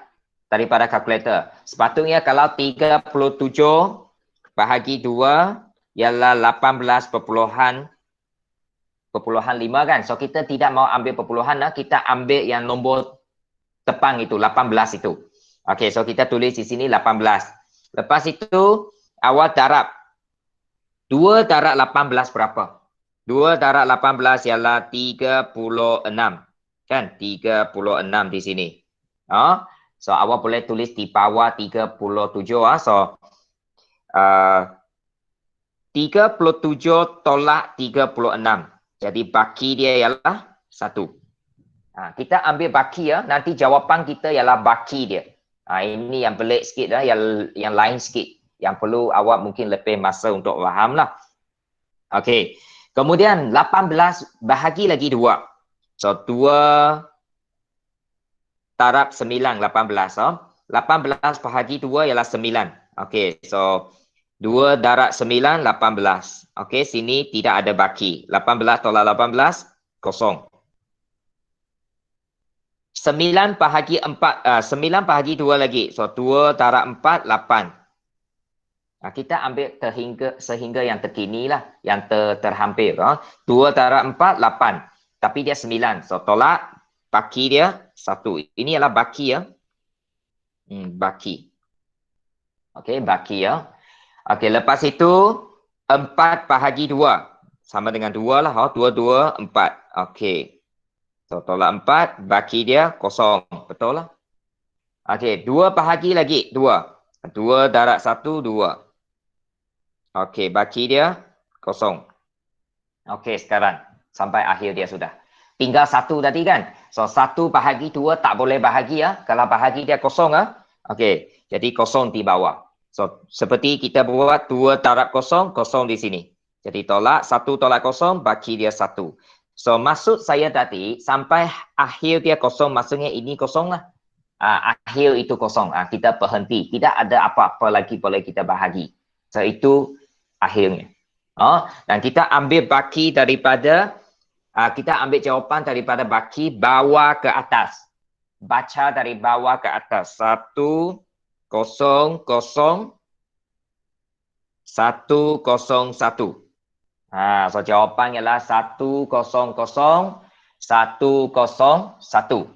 A: daripada kalkulator. Sepatutnya kalau 37 bahagi 2 ialah 18,5 kan. So kita tidak mau ambil perpuluhan, kita ambil yang nombor tepang itu, 18 itu. Okey, so kita tulis di sini 18. Lepas itu awak darab. 2 darab 18 berapa? 2 darab 18 ialah 36. Kan 36 di sini. So awak boleh tulis di bawah 37 So 37 tolak 36. Jadi baki dia ialah 1. Kita ambil baki ya, nanti jawapan kita ialah baki dia. Ini yang pelik sikit lah, yang lain sikit. Yang perlu awak mungkin lebih masa untuk faham lah. Okey. Kemudian 18 bahagi lagi 2. So 2 tarab 9, 18. 18 bahagi 2 ialah 9. Okey, so 2 darab 9, 18. Okey, sini tidak ada baki. 18 tolak 18, kosong. 9 bahagi 4, 9 bahagi 2 lagi. So 2 darab 4, 8. Kita ambil sehingga yang terkini lah, yang terhampir. 2 darab 4, 8. Tapi dia 9. So tolak, baki dia 1. Ini adalah baki ya. Baki. Okey, baki ya. Okey, lepas itu 4 bahagi 2. Sama dengan 2 lah. 2, 2, 4. Okey. So tolak 4, baki dia kosong. Betul lah. Okey, 2 bahagi lagi 2. 2 darab 1, 2. Okey, baki dia kosong. Okey, sekarang sampai akhir dia sudah. Tinggal 1 tadi kan. So 1 bahagi 2 tak boleh bahagi ya. Kalau bahagi dia kosong Okey, jadi kosong di bawah. So seperti kita buat 2 darab kosong, kosong di sini. Jadi tolak 1 tolak kosong, baki dia 1. So maksud saya tadi sampai akhir dia kosong, maksudnya ini kosong lah. Akhir itu kosong. Kita berhenti. Tidak ada apa-apa lagi boleh kita bahagi. So itu akhirnya. Dan kita ambil baki daripada, kita ambil jawapan daripada baki bawah ke atas. Baca dari bawah ke atas. 1, 0, 0, 1, 0, 1. So jawapan ialah 1, 0, 0, 1, 0, 1.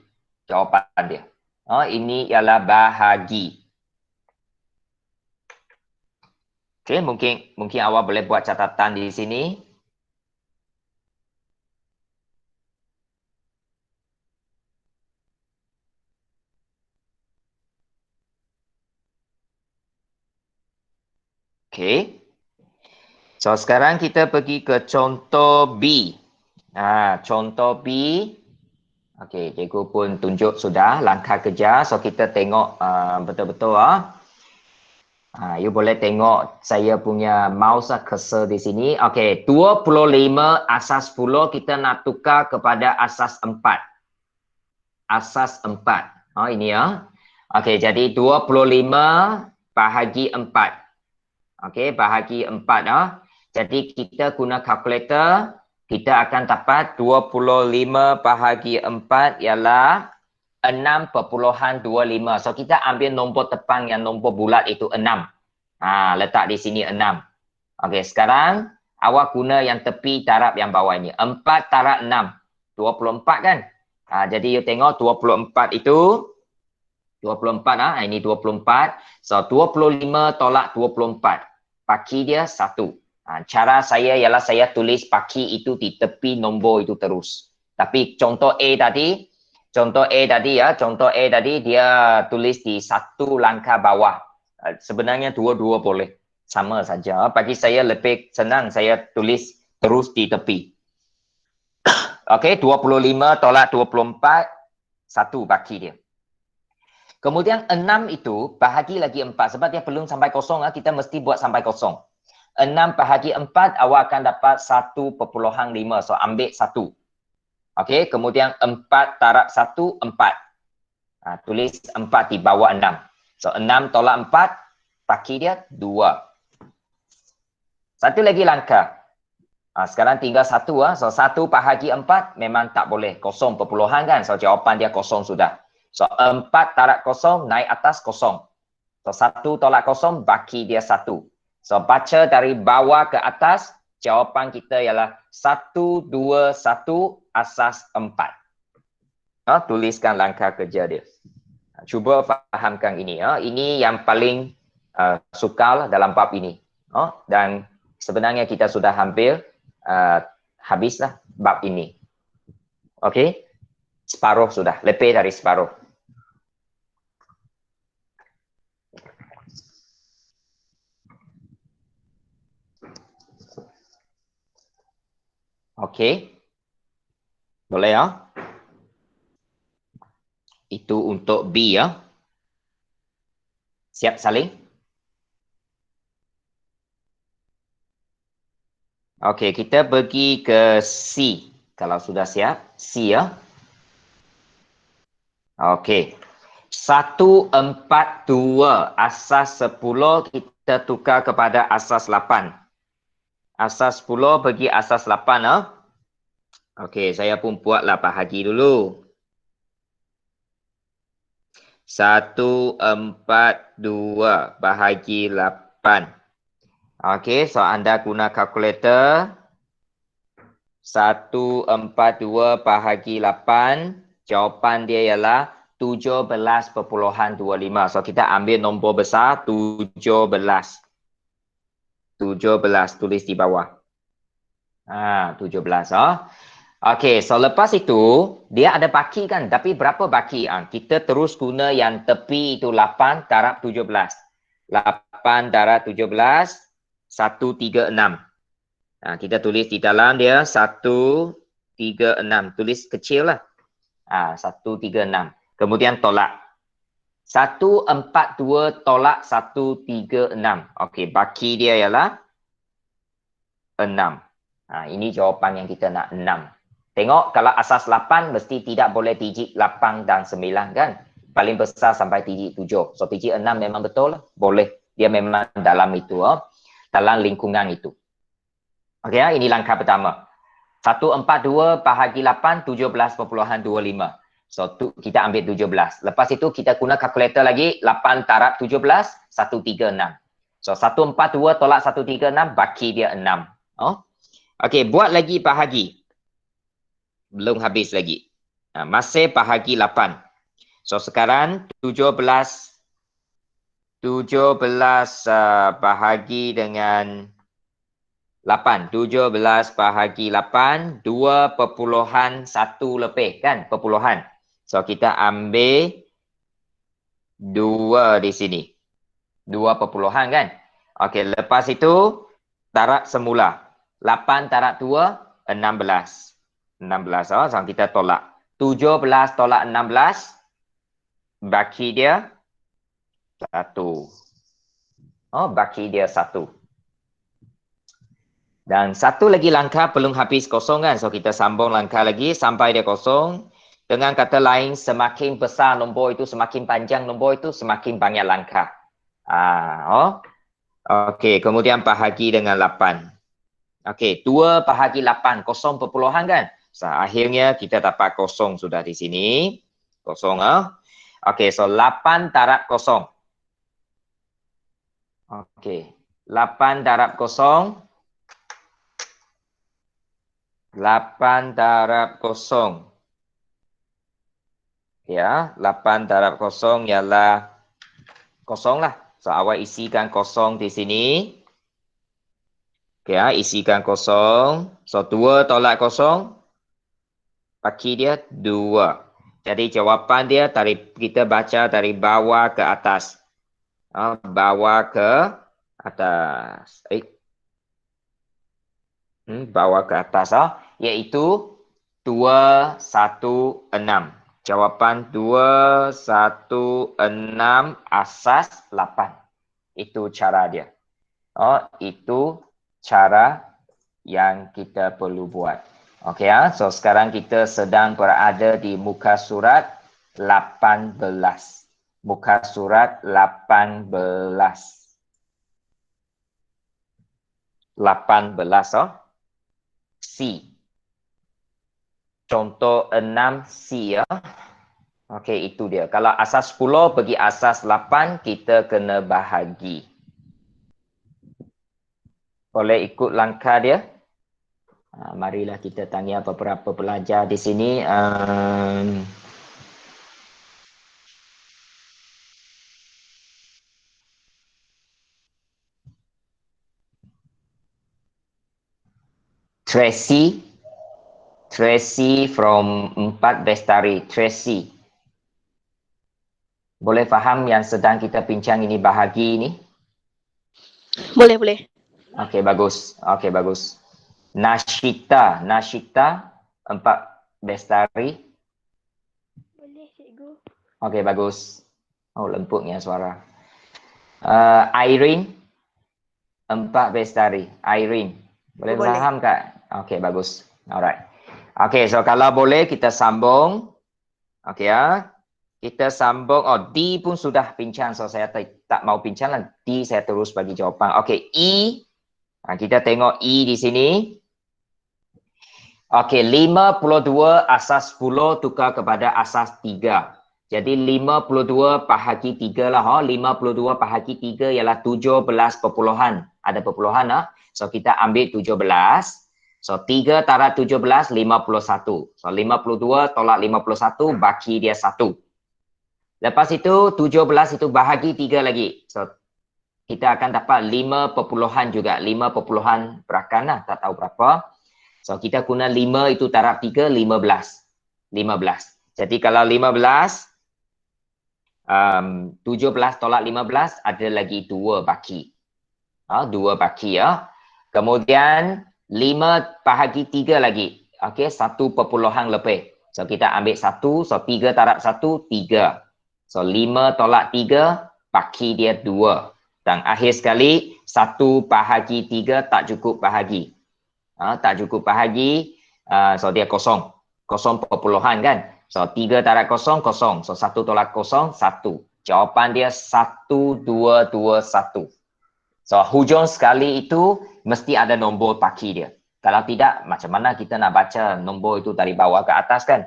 A: Jawapan dia. Ini ialah bahagi. Okey, mungkin awak boleh buat catatan di sini. Okey. So sekarang kita pergi ke contoh B. Contoh B. Okey, cikgu pun tunjuk sudah langkah kerja. So kita tengok betul-betul. You boleh tengok saya punya mouse cursor di sini. Okey, 25 asas 10 kita nak tukar kepada asas 4. Asas 4. Ini ya. Okey, jadi 25 bahagi 4. Okey, bahagi 4. Jadi kita guna kalkulator. Kita akan dapat 25 bahagi 4 ialah 6.25. So kita ambil nombor tepang yang nombor bulat itu 6. Letak di sini 6. Okey, sekarang awak guna yang tepi taraf yang bawah ini. 4 darab 6. 24 kan? Jadi you tengok 24 itu. 24 ini 24. So 25 tolak 24. Paki dia 1. Cara saya ialah saya tulis paki itu di tepi nombor itu terus. Tapi contoh A tadi dia tulis di satu langkah bawah. Sebenarnya dua-dua boleh. Sama saja. Bagi saya lebih senang saya tulis terus di tepi. Okey, 25 tolak 24, 1 baki dia. Kemudian 6 itu bahagi lagi 4. Sebab dia belum sampai kosong, kita mesti buat sampai kosong. 6 bahagi 4, awak akan dapat 1.5. So, ambil 1. Okey, kemudian 4 darab 1, 4. Tulis 4 di bawah 6. So, 6 tolak 4, baki dia 2. Satu lagi langkah. Sekarang tinggal 1. So, 1 bahagi 4 memang tak boleh. Kosong perpuluhan kan? So, jawapan dia kosong sudah. So, 4 darab kosong, naik atas kosong. So, 1 tolak kosong, baki dia 1. So, baca dari bawah ke atas, jawapan kita ialah 1, 2, 1, asas 4. Tuliskan langkah kerja dia. Cuba fahamkan ini. Ini yang paling sukar dalam bab ini. Dan sebenarnya kita sudah hampir habislah bab ini. Okey? Separuh sudah, lebih dari separuh. Okey. Boleh ya? Itu untuk B ya. Siap saling? Okey, kita pergi ke C. Kalau sudah siap, C ya. Okey. 142 asas 10 kita tukar kepada asas 8. Asas 10 bagi asas 8 ya. Okey, saya pun buatlah bahagi dulu. 142 bahagi 8. Okey, so anda guna kalkulator. 142 bahagi 8. Jawapan dia ialah 17.25. So kita ambil nombor besar 17. 17 tulis di bawah. 17. Okey, so lepas itu dia ada baki kan, tapi berapa baki? Kita terus guna yang tepi itu 8 darab 17. 8 darab 17, 136. Kita tulis di dalam dia 136. Tulis kecil lah. 136. Kemudian tolak. 142 tolak 136. Okey, baki dia ialah 6. Ini jawapan yang kita nak 6. Tengok kalau asas 8 mesti tidak boleh digit 8 dan 9 kan. Paling besar sampai digit 7. So digit 6 memang betul lah. Boleh. Dia memang dalam itu. dalam lingkungan itu. Okey ya, ini langkah pertama. 142 bahagi 8, 17.25. So, kita ambil 17. Lepas itu kita guna kalkulator lagi, 8 darab 17, 136. So, 142 tolak 136, baki dia 6. Oh. Okey, buat lagi bahagi. Belum habis lagi. Masih bahagi 8. So, sekarang 17 bahagi dengan 8. 17 bahagi 8, 2.1 lebih kan? Perpuluhan. So, kita ambil 2 di sini. 2 perpuluhan kan? Okey, lepas itu darab semula. 8 darab 2, 16. 16. Oh, so kita tolak. 17 tolak 16, baki dia 1. Oh, baki dia 1. Dan satu lagi langkah belum habis kosong kan. So, kita sambung langkah lagi sampai dia kosong. Dengan kata lain, semakin besar nombor itu, semakin panjang nombor itu, semakin banyak langkah. Okey, kemudian bahagi dengan 8. Okey, 2 bahagi 8, kosong perpuluhan kan. So, akhirnya kita dapat kosong sudah di sini. Kosong. Okey, so 8 darab kosong. Okey, 8 darab kosong. 8 darab kosong. Ya, 8 darab kosong ialah kosong lah. So, awak isikan kosong di sini. Okay, isikan kosong. So, 2 tolak kosong. Baki dia 2. Jadi, jawapan dia kita baca dari bawah ke atas. Bawah ke atas. Bawah ke atas. Iaitu 216. Jawapan 216 asas 8. Itu cara dia. Itu cara yang kita perlu buat. Okey ya. So sekarang kita sedang berada di muka surat 18. Muka surat 18. 18 C. Contoh 6C ya. Okey, itu dia. Kalau asas 10 bagi asas 8, kita kena bahagi. Boleh ikut langkah dia. Marilah kita tanya beberapa pelajar di sini. Tracy from 4 Bestari. Tracy. Boleh faham yang sedang kita bincang ini bahagi ini?
B: Boleh, boleh.
A: Okey, bagus. Okey, bagus. Nashita 4 Bestari.
D: Boleh, cikgu.
A: Okey, bagus. Oh, lembutnya suara. Irene 4 Bestari. Irene. Boleh faham Kak? Okey, bagus. Alright. Okey, so kalau boleh kita sambung. Okey ya. Kita sambung. D pun sudah bincang. So saya tak mau bincang lah. D saya terus bagi jawapan. Okey, E. Kita tengok E di sini. Okey, 52 asas 10 tukar kepada asas 3. Jadi 52 bahagi 3 lah. 52 bahagi 3 ialah 17 perpuluhan. Ada perpuluhan. So kita ambil 17. So 3 darab 17, 51. So 52 tolak 51, baki dia 1. Lepas itu 17 itu bahagi 3 lagi. So kita akan dapat 5 perpuluhan juga. 5 perpuluhan berakan lah, tak tahu berapa. So kita guna 5 itu darab 3, 15. 15. Jadi kalau 15, 17 tolak 15, ada lagi 2 baki. 2 baki ya. Kemudian 5 bahagi 3 lagi. Okey, 1 perpuluhan lebih. So kita ambil 1, so 3 darab 1, 3. So 5 tolak 3, baki dia 2. Dan akhir sekali 1 bahagi 3 tak cukup bahagi. Tak cukup bahagi, so dia kosong. Kosong perpuluhan kan. So 3 darab kosong, kosong. So 1 tolak kosong, 1. Jawapan dia 1221. So hujung sekali itu mesti ada nombor paki dia. Kalau tidak, macam mana kita nak baca nombor itu dari bawah ke atas kan?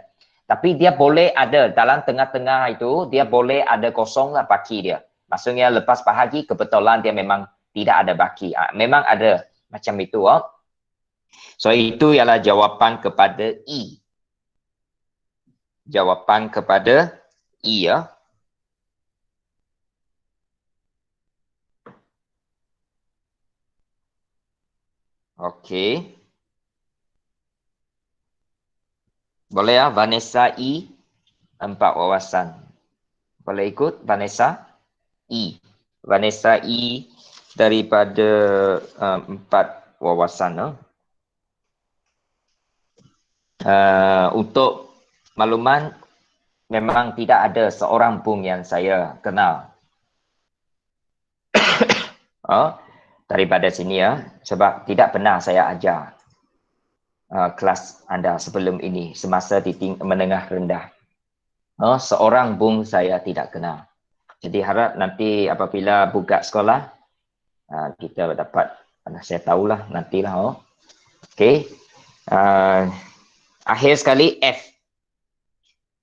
A: Tapi dia boleh ada dalam tengah-tengah itu, dia boleh ada kosong lah paki dia. Maksudnya lepas bahagi kebetulan dia memang tidak ada baki. Memang ada macam itu. So itu ialah jawapan kepada E. Jawapan kepada E ya. Okey. Boleh ya, Vanessa E 4 wawasan. Boleh ikut Vanessa E. Vanessa E daripada 4 wawasan. Untuk makluman, memang tidak ada seorang pun yang saya kenal daripada sini ya, sebab tidak pernah saya ajar kelas anda sebelum ini semasa di menengah rendah. Seorang pun saya tidak kenal. Jadi harap nanti apabila buka sekolah kita dapat, saya tahulah nantilah. Okey. Akhir sekali F.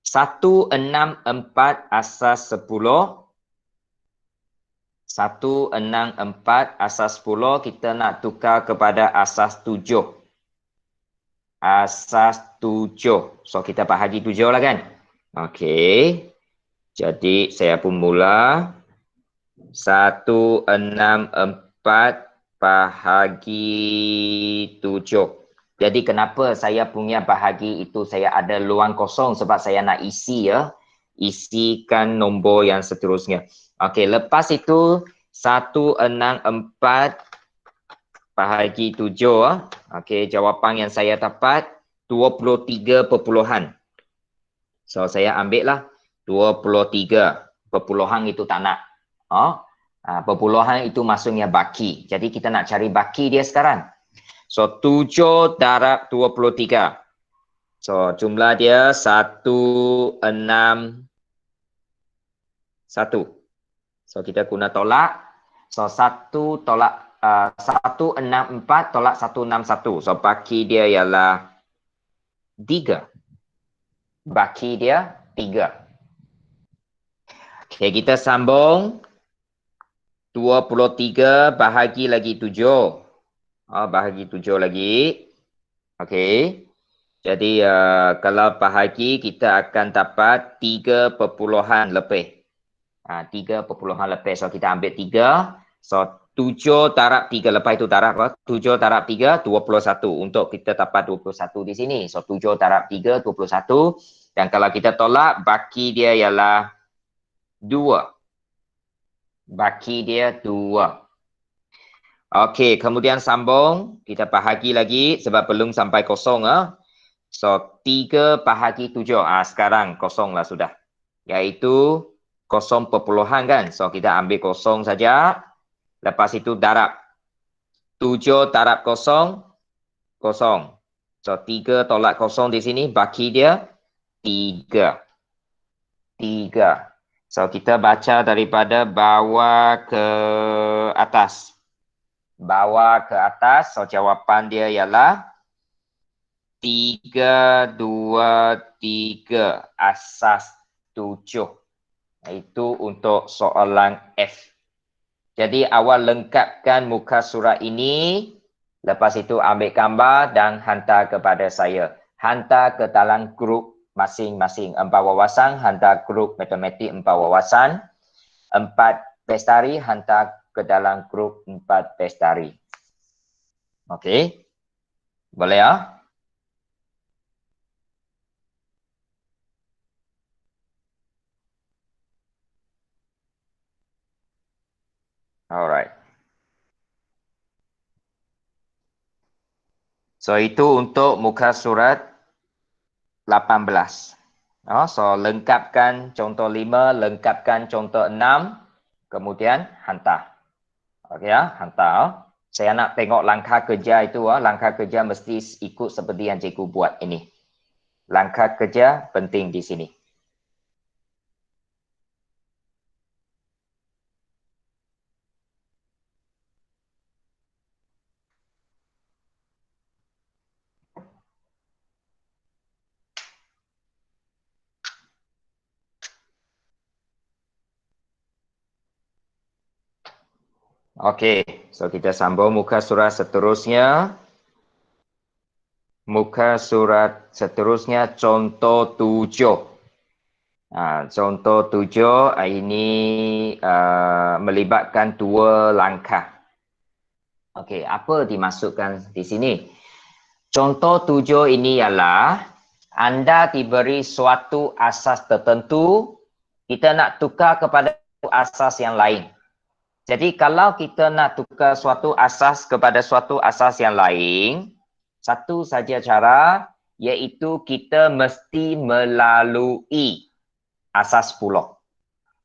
A: 164 asas 10. 164 asas 10 kita nak tukar kepada asas 7. Asas 7. So kita bahagi 7 lah kan. Okey. Jadi saya pun mula. 164 bahagi 7. Jadi kenapa saya punya bahagi itu saya ada luang kosong sebab saya nak isi ya. Isikan nombor yang seterusnya. Okey, lepas itu 164 bahagi 7. Okey, jawapan yang saya dapat 23 perpuluhan. So saya ambil lah 23. Perpuluhan itu tak nak. Perpuluhan itu maksudnya baki. Jadi kita nak cari baki dia sekarang. So 7 darab 23. So jumlah dia 161. So kita guna tolak. So 1 tolak 164 tolak 161. So baki dia ialah 3. Baki dia 3. Okay, kita sambung. 23 bahagi lagi 7. Bahagi 7 lagi. Okey. Jadi kalau bahagi kita akan dapat 3 perpuluhan lebih. 3 perpuluhan lebih. So kita ambil 3. So 7 darab 3. Lepas itu darab 7 darab 3, 21. Untuk kita dapat 21 di sini. So 7 darab 3, 21. Dan kalau kita tolak, baki dia ialah 2. Baki dia 2. Okey, kemudian sambung. Kita bahagi lagi sebab belum sampai kosong. So, 3 bahagi 7. Sekarang kosong lah sudah. Iaitu kosong perpuluhan kan. So, kita ambil kosong saja. Lepas itu darab. 7 darab kosong. Kosong. So, 3 tolak kosong di sini. Baki dia 3. 3. So, kita baca daripada bawah ke atas. Bawah ke atas, so jawapan dia ialah 3, 2, 3 asas 7. Itu untuk soalan F. Jadi awal lengkapkan muka surat ini, lepas itu ambil gambar dan hantar kepada saya. Hantar ke dalam grup masing-masing. 4 wawasan, hantar grup matematik 4 wawasan. 4 bestari, hantar ke dalam grup 4 bestari. Okey. Boleh ya? Alright. So itu untuk muka surat 18. So lengkapkan contoh 5, lengkapkan contoh 6, kemudian hantar. Okey ya, hantar. Saya nak tengok langkah kerja itu. Langkah kerja mesti ikut seperti yang cikgu buat ini. Langkah kerja penting di sini. Okey, so kita sambung muka surat seterusnya. Muka surat seterusnya contoh 7. Contoh 7 ini melibatkan 2 langkah. Okey, apa dimasukkan di sini? Contoh 7 ini ialah anda diberi suatu asas tertentu, kita nak tukar kepada asas yang lain. Jadi kalau kita nak tukar suatu asas kepada suatu asas yang lain, satu saja cara, iaitu kita mesti melalui asas 10.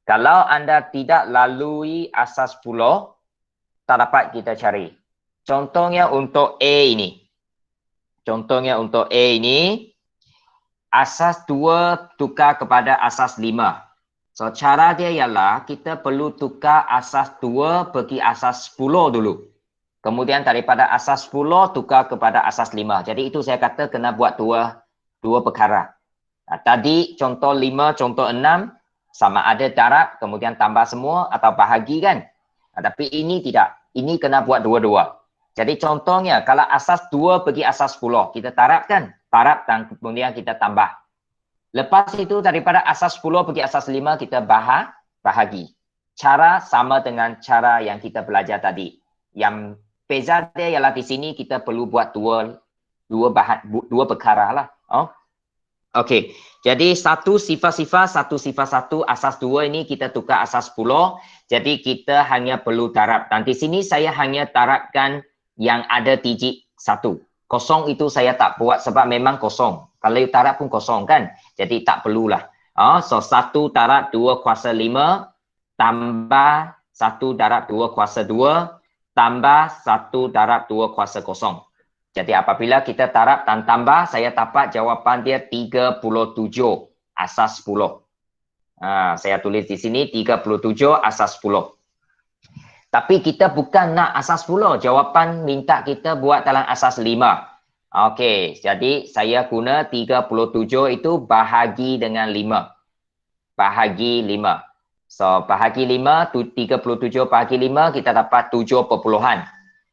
A: Kalau anda tidak lalui asas 10, tak dapat kita cari. Contohnya untuk A ini. Asas 2 tukar kepada asas 5. So, cara dia ialah kita perlu tukar asas 2 pergi asas 10 dulu. Kemudian daripada asas 10 tukar kepada asas 5. Jadi itu saya kata kena buat dua perkara. Tadi contoh 5, contoh 6 sama ada darab kemudian tambah semua atau bahagi kan. Tapi ini tidak. Ini kena buat dua-dua. Jadi contohnya kalau asas 2 pergi asas 10, kita tarapkan. Tarap dan kemudian kita tambah. Lepas itu daripada asas 10 pergi asas 5 kita bahagi. Cara sama dengan cara yang kita belajar tadi. Yang beza dia ialah di sini kita perlu buat dua perkara lah. Okey. Jadi satu sifar-sifar, satu asas 2 ini kita tukar asas 10. Jadi kita hanya perlu tarap. Dan di sini saya hanya tarapkan yang ada digit 1. Kosong itu saya tak buat sebab memang kosong. Kalau tarap pun kosong kan. Jadi tak perlulah. So 1 darab 2 kuasa 5 tambah 1 darab 2 kuasa 2 tambah 1 darab 2 kuasa 0. Jadi apabila kita tarap dan tambah, saya dapat jawapan dia 37 asas 10. Saya tulis di sini 37 asas 10. Tapi kita bukan nak asas 10. Jawapan minta kita buat dalam asas 5. Okey, jadi saya guna 37 itu bahagi dengan 5. Bahagi 5. So, bahagi 5, 37 bahagi 5, kita dapat 7 perpuluhan.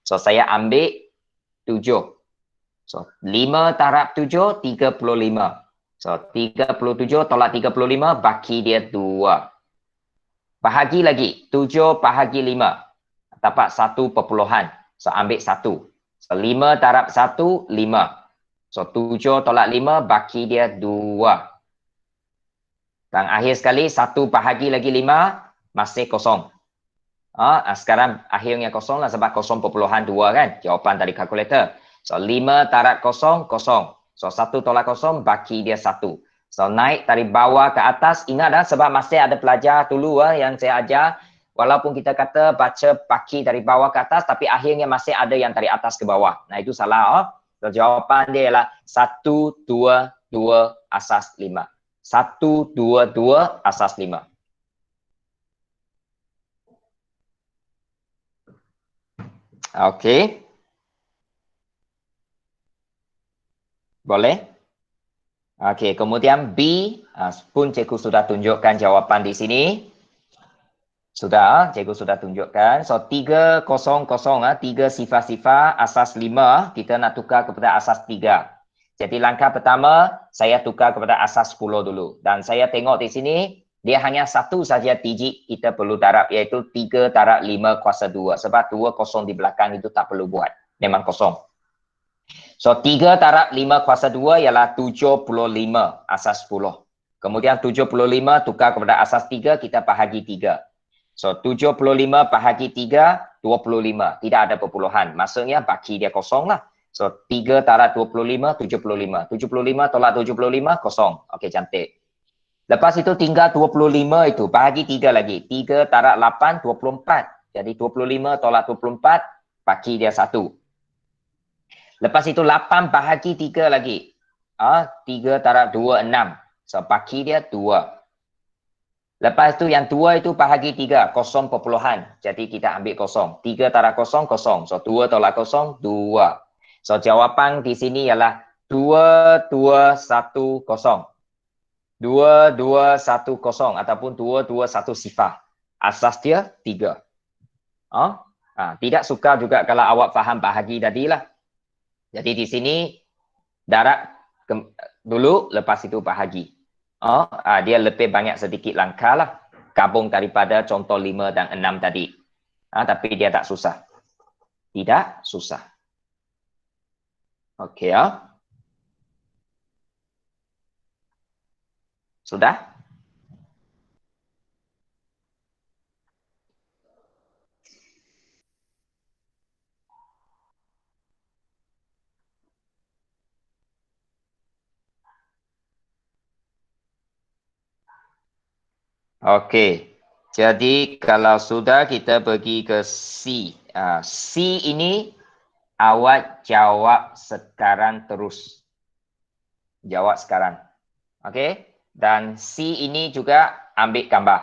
A: So, saya ambil 7. So, 5 darab 7, 35. So, 37 tolak 35, baki dia 2. Bahagi lagi, 7 bahagi 5. Dapat 1 perpuluhan. So, ambil 1. So, 5 darab 1, 5. So, 7 tolak 5, baki dia 2. Dan akhir sekali, 1 bahagi lagi 5, masih kosong. Sekarang akhirnya kosong lah sebab 0.2 kan. Jawapan dari kalkulator. So, 5 darab 0, 0. So, 1 tolak 0, baki dia 1. So, naik dari bawah ke atas. Ingat sebab masih ada pelajar dulu yang saya ajar. Walaupun kita kata baca baki dari bawah ke atas, tapi akhirnya masih ada yang dari atas ke bawah. Nah, itu salah. So, jawapan dia ialah 1, 2, 2, asas 5. 1, 2, 2, asas 5. Okey. Boleh? Okey, kemudian B, pun cikgu sudah tunjukkan jawapan di sini. Sudah, cikgu sudah tunjukkan. So, 3, 0, 0, 3 sifar-sifar, asas 5, kita nak tukar kepada asas 3. Jadi, langkah pertama, saya tukar kepada asas 10 dulu. Dan saya tengok di sini, dia hanya satu saja digit kita perlu darab, iaitu 3 darab 5 kuasa 2. Sebab 2 kosong di belakang itu tak perlu buat. Memang kosong. So, 3 darab 5 kuasa 2 ialah 75 asas 10. Kemudian 75 tukar kepada asas 3, kita bahagi 3. So, 75 bahagi 3, 25. Tidak ada perpuluhan. Maksudnya baki dia kosong lah. So, 3 darab 25, 75. 75 tolak 75, kosong. Okey, cantik. Lepas itu tinggal 25 itu. Bahagi 3 lagi. 3 darab 8, 24. Jadi 25 tolak 24, baki dia 1. Lepas itu 8 bahagi 3 lagi. 3 darab 2, 6. So, baki dia 2. Lepas tu yang 2 itu bahagi 3, 0 perpuluhan. Jadi kita ambil 0. 3 darab 0, 0. So 2 tolak 0, 2. So jawapan di sini ialah 2, 2, 1, 0. 2, 2, 1, 0 ataupun 2, 2, 1 sifar. Asas dia 3. Tidak suka juga kalau awak faham bahagi tadilah. Jadi di sini darat dulu, lepas itu bahagi. Dia lebih banyak sedikit langkah lah. Gabung daripada contoh 5 dan 6 tadi. Tapi dia tak susah. Tidak susah. Okey ya. Sudah? Okey. Jadi kalau sudah, kita pergi ke C. C ini awak jawab sekarang terus. Jawab sekarang. Okey. Dan C ini juga ambil gambar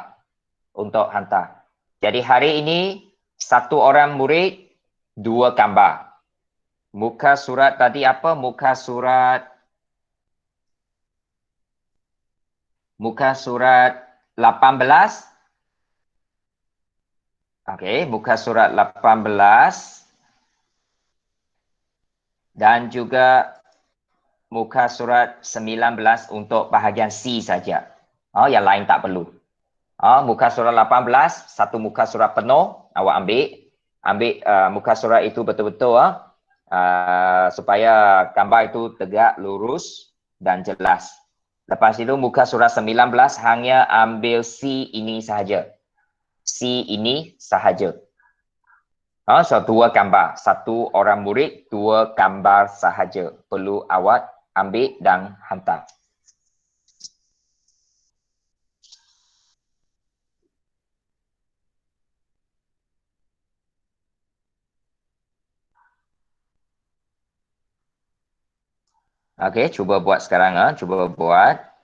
A: untuk hantar. Jadi hari ini satu orang murid, 2 gambar. Muka surat tadi apa? Muka surat 18. Okey, muka surat 18 dan juga muka surat 19 untuk bahagian C saja. Yang lain tak perlu. Muka surat 18, satu muka surat penuh awak ambil. Muka surat itu betul-betul supaya gambar itu tegak, lurus dan jelas. Lepas itu muka surat 19 hanya ambil C ini sahaja. C ini sahaja. So 2 gambar. Satu orang murid, 2 gambar sahaja. Perlu awak ambil dan hantar. Okey, cuba buat sekarang. Cuba buat.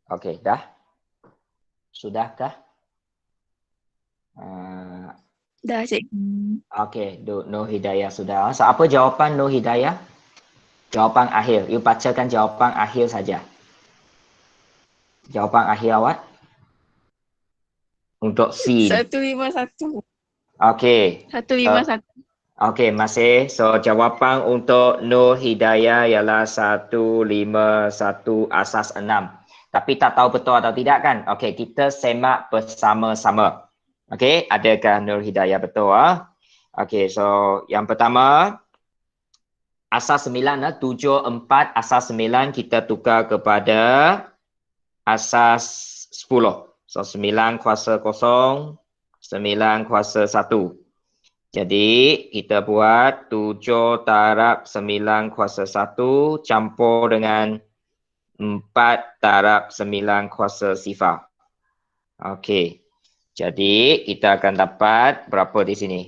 A: Okey, dah? Sudahkah?
B: Dah, cikgu.
A: Okey, Nur Hidayah sudah. So, apa jawapan Nur Hidayah? Jawapan akhir. You bacakan jawapan akhir saja. Jawapan akhir awak? Untuk C.
B: 151.
A: Okey.
B: 151.
A: Okey, masih. So, jawapan untuk Nur Hidayah ialah 151 asas 6. Tapi tak tahu betul atau tidak kan? Okey, kita semak bersama-sama. Okey, adakah Nur Hidayah betul? Okey, so yang pertama, asas 9, 7, 4, asas 9 kita tukar kepada asas 10. So, 9 kuasa 0, 9 kuasa 1. Jadi, kita buat 7 darab 9 kuasa 1 campur dengan 4 darab 9 kuasa sifar. Okey. Jadi kita akan dapat berapa di sini?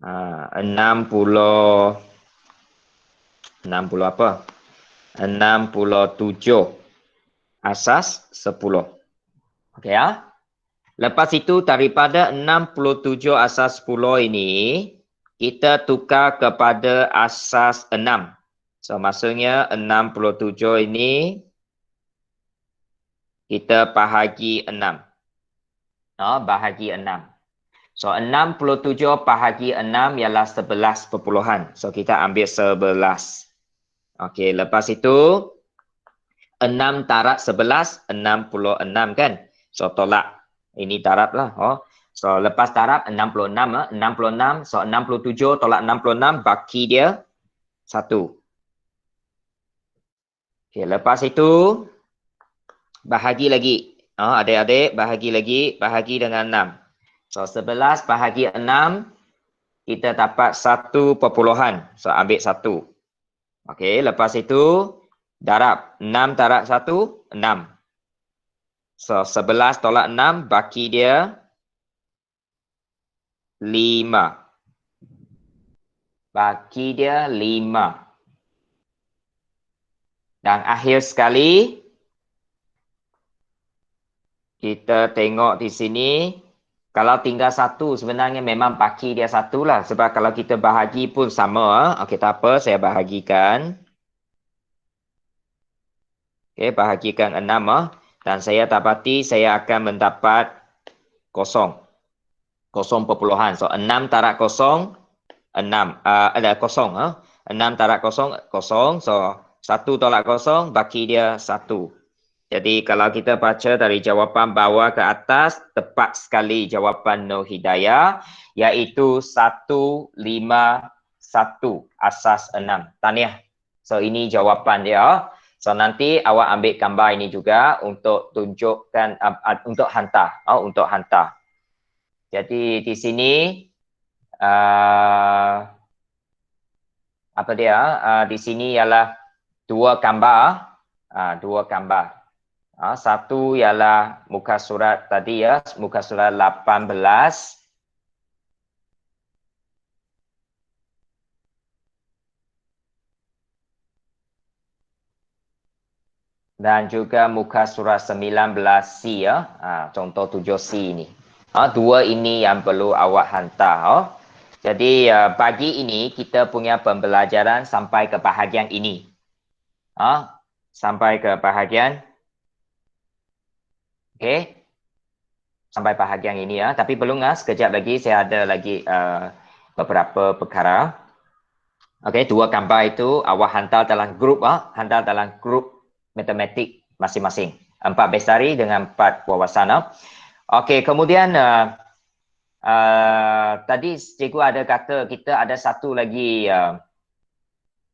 A: 60 apa? 67 asas 10. Okey ya. Lepas itu daripada 67 asas 10 ini kita tukar kepada asas 6. So maksudnya 67 ini kita bahagi 6. Bahagi 6. So 67 bahagi 6 ialah 11 perpuluhan. So kita ambil 11. Okey, lepas itu 6 darab 11, 66 kan? So tolak. Ini darab lah. So lepas darab 66, 66. So 67 tolak 66, baki dia 1. Okey, lepas itu bahagi lagi. Adik-adik bahagi lagi, bahagi dengan 6. So 11 bahagi 6, kita dapat 1 perpuluhan. So ambil 1. Okey, lepas itu darab 6 darab 1, 6. So 11 tolak 6, baki dia 5. Baki dia 5. Dan akhir sekali, kita tengok di sini, kalau tinggal 1 sebenarnya memang baki dia 1 lah. Sebab kalau kita bahagi pun sama. Okey, tak apa, saya bahagikan. Okey, bahagikan 6. Dan saya dapati saya akan mendapat 0. 0 perpuluhan. So 6 darab 0, 6. Ada 0. 6 darab 0, 0. So 1 tolak 0, baki dia 1. Jadi kalau kita baca dari jawapan bawah ke atas, tepat sekali jawapan Nur Hidayah, iaitu 151 asas 6. Tahniah. So ini jawapan dia. So nanti awak ambil gambar ini juga untuk tunjukkan, untuk hantar. Untuk hantar. Jadi di sini, apa dia? Di sini ialah 2 gambar. 2 gambar. Satu ialah muka surat tadi ya, muka surat 18. Dan juga muka surat 19C ya. Contoh 7C ini. 2 ini yang perlu awak hantar. Jadi pagi ini kita punya pembelajaran sampai ke bahagian ini. Sampai ke bahagian. Okey. Sampai bahagian ini ya. Tapi belum sekejap lagi saya ada lagi beberapa perkara. Okey, 2 gambar itu awak hantar dalam grup. Hantar dalam grup matematik masing-masing. 4 bestari dengan 4 wawasan. Okey, kemudian tadi cikgu ada kata kita ada satu lagi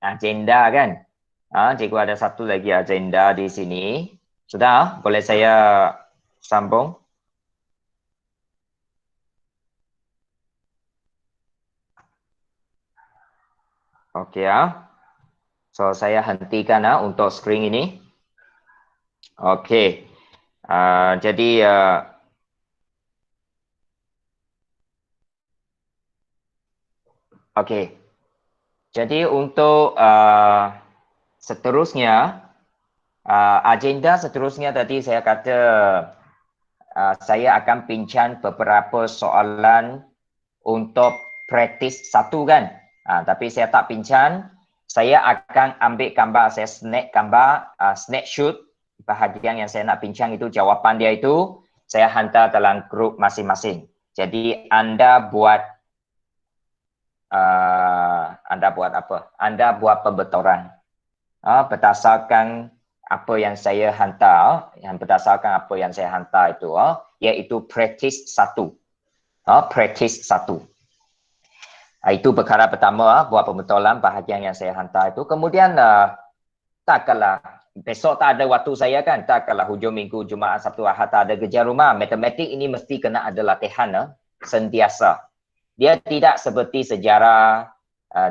A: agenda kan? Cikgu ada satu lagi agenda di sini. Sudah, boleh saya sambung? Okey ya. So saya hentikan untuk skrin ini. Okey. Jadi okey. Jadi untuk seterusnya, agenda seterusnya tadi saya kata saya akan bincang beberapa soalan untuk praktis 1 kan. Tapi saya tak bincang. Saya akan ambil gambar, saya snapshot bahagian yang saya nak bincang itu, jawapan dia itu saya hantar dalam grup masing-masing. Jadi anda buat apa? Anda buat pembetoran berdasarkan apa yang saya hantar, itu iaitu praktis 1. Praktis 1. Itu perkara pertama, buat pembetulan bahagian yang saya hantar itu. Kemudian takkanlah besok tak ada waktu saya kan, takkanlah hujung minggu, Jumaat, Sabtu, Ahad tak ada kerja rumah. Matematik ini mesti kena ada latihan sentiasa. Dia tidak seperti sejarah,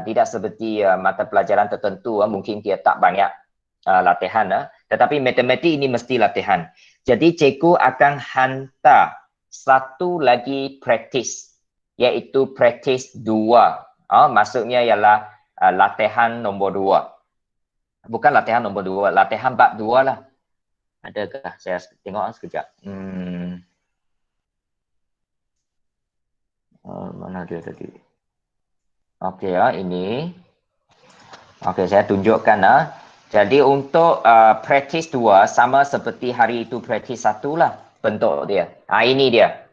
A: tidak seperti mata pelajaran tertentu, mungkin dia tak banyak latihan. Tetapi matematik ini mesti latihan. Jadi cikgu akan hantar satu lagi praktis, iaitu praktis 2. Maksudnya ialah latihan nombor 2. Bukan latihan nombor 2, latihan bab 2 lah. Adakah? Saya tengok sekejap. Mana dia tadi? Okey, ini. Okey, saya tunjukkan. Jadi untuk praktis 2 sama seperti hari itu praktis 1 lah bentuk dia. Ini dia.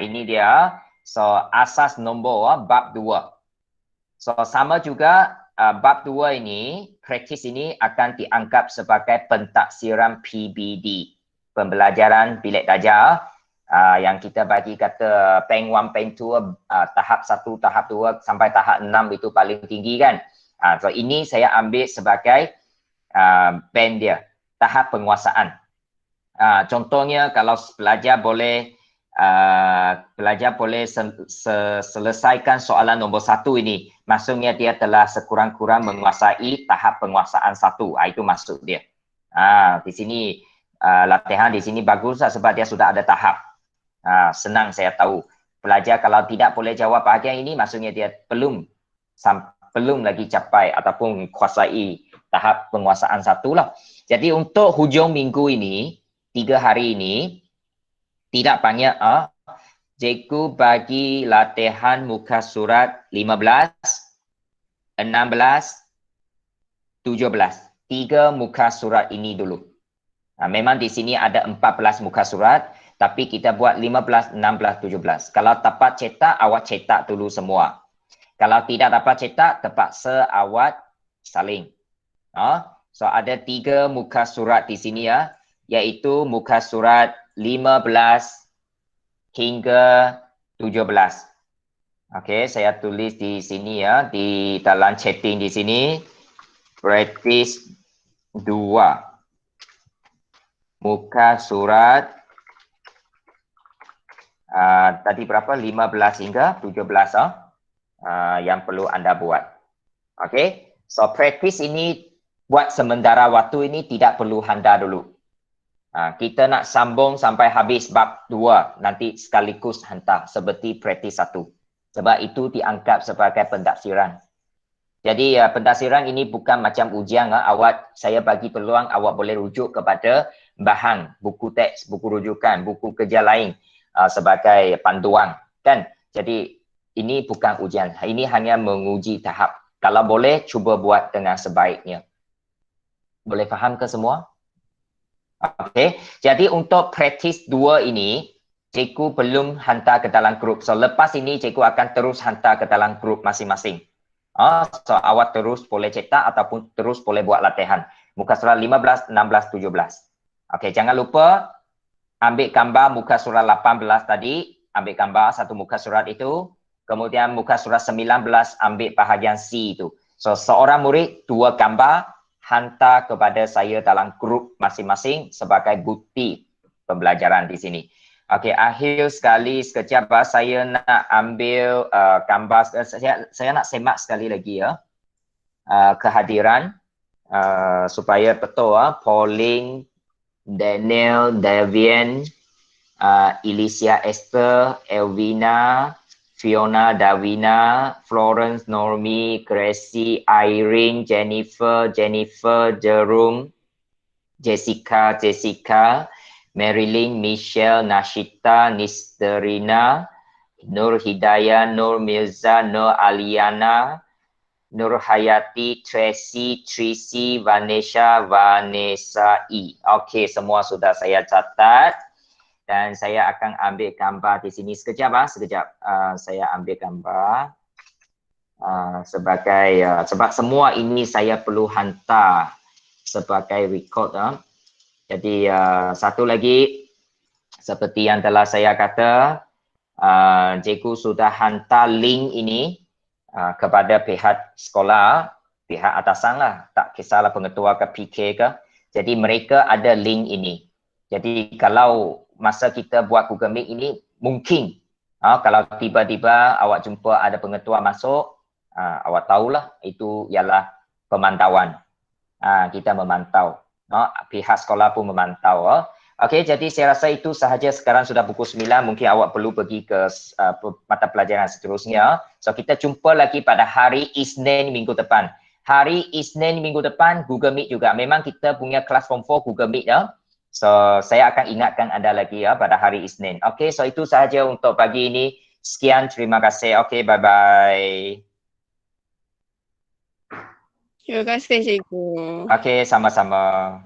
A: Ini dia. So asas nombor bab 2. So sama juga bab 2 ini, praktis ini akan dianggap sebagai pentaksiran PBD. Pembelajaran bilik darjah. Yang kita bagi kata Peng 1, Peng 2, tahap 1, tahap 2 sampai tahap 6 itu paling tinggi kan. So ini saya ambil sebagai band dia, tahap penguasaan. Contohnya kalau pelajar boleh selesaikan soalan nombor 1 ini, maksudnya dia telah sekurang-kurang menguasai tahap penguasaan 1. Itu maksud dia. Di sini latihan di sini bagus sebab dia sudah ada tahap. Senang saya tahu. Pelajar kalau tidak boleh jawab bahagian ini, maksudnya dia belum lagi capai ataupun kuasai tahap penguasaan 1 lah. Jadi untuk hujung minggu ini, 3 hari ini, tidak banyak. Cikgu bagi latihan muka surat 15, 16, 17. 3 muka surat ini dulu. Memang di sini ada 14 muka surat, tapi kita buat 15, 16, 17. Kalau dapat cetak, awak cetak dulu semua. Kalau tidak dapat cetak, terpaksa awak salin. So ada 3 muka surat di sini iaitu muka surat 15 hingga 17. Okey, saya tulis di sini di dalam chatting di sini. Praktis 2. Muka surat tadi berapa? 15 hingga 17 yang perlu anda buat. Okey. So praktis ini buat sementara waktu ini tidak perlu hantar dulu. Kita nak sambung sampai habis bab 2 nanti sekaligus hantar seperti praktis 1. Sebab itu dianggap sebagai pentafsiran. Jadi pentafsiran ini bukan macam ujian. Saya bagi peluang awak boleh rujuk kepada bahan, buku teks, buku rujukan, buku kerja lain sebagai panduan, kan? Jadi ini bukan ujian. Ini hanya menguji tahap. Kalau boleh, cuba buat dengan sebaiknya. Boleh faham ke semua? Okey. Jadi untuk praktis 2 ini, cikgu belum hantar ke dalam grup. So lepas ini cikgu akan terus hantar ke dalam grup masing-masing. So awak terus boleh cetak ataupun terus boleh buat latihan. Muka surat 15, 16, 17. Okey, jangan lupa ambil gambar muka surat 18 tadi, ambil gambar satu muka surat itu. Kemudian muka surat 19 ambil bahagian C itu. So seorang murid 2 gambar hantar kepada saya dalam grup masing-masing sebagai bukti pembelajaran di sini. Okey, akhir sekali sekejap saya nak ambil gambar, saya nak semak sekali lagi kehadiran supaya betul Pauline, Daniel, Davian, Alicia Esther, Elvina, Fiona, Davina, Florence, Normi, Gracie, Irene, Jennifer, Jerome, Jessica, Marilyn, Michelle, Nashita, Nisterina, Nur Hidayah, Nur Mirza, Nur Aliana, Nur Hayati, Tracy, Vanessa E. Okey, semua sudah saya catat. Dan saya akan ambil gambar di sini sekejap. Saya ambil gambar sebab semua ini saya perlu hantar sebagai record. Jadi satu lagi seperti yang telah saya kata, cikgu sudah hantar link ini kepada pihak sekolah, pihak atasan lah, tak kisahlah pengetua ke PK ke. Jadi mereka ada link ini. Jadi kalau masa kita buat Google Meet ini, mungkin kalau tiba-tiba awak jumpa ada pengetua masuk, awak tahulah itu ialah pemantauan. kita memantau. Pihak sekolah pun memantau. Okey, jadi saya rasa itu sahaja. Sekarang sudah pukul 9, mungkin awak perlu pergi ke mata pelajaran seterusnya. So kita jumpa lagi pada hari Isnin minggu depan. Hari Isnin minggu depan Google Meet juga. Memang kita punya kelas form 4 Google Meet ya. So saya akan ingatkan anda lagi ya pada hari Isnin. Okey, so itu sahaja untuk pagi ini. Sekian, terima kasih. Okey, bye-bye.
B: Terima kasih, cikgu.
A: Okey, sama-sama.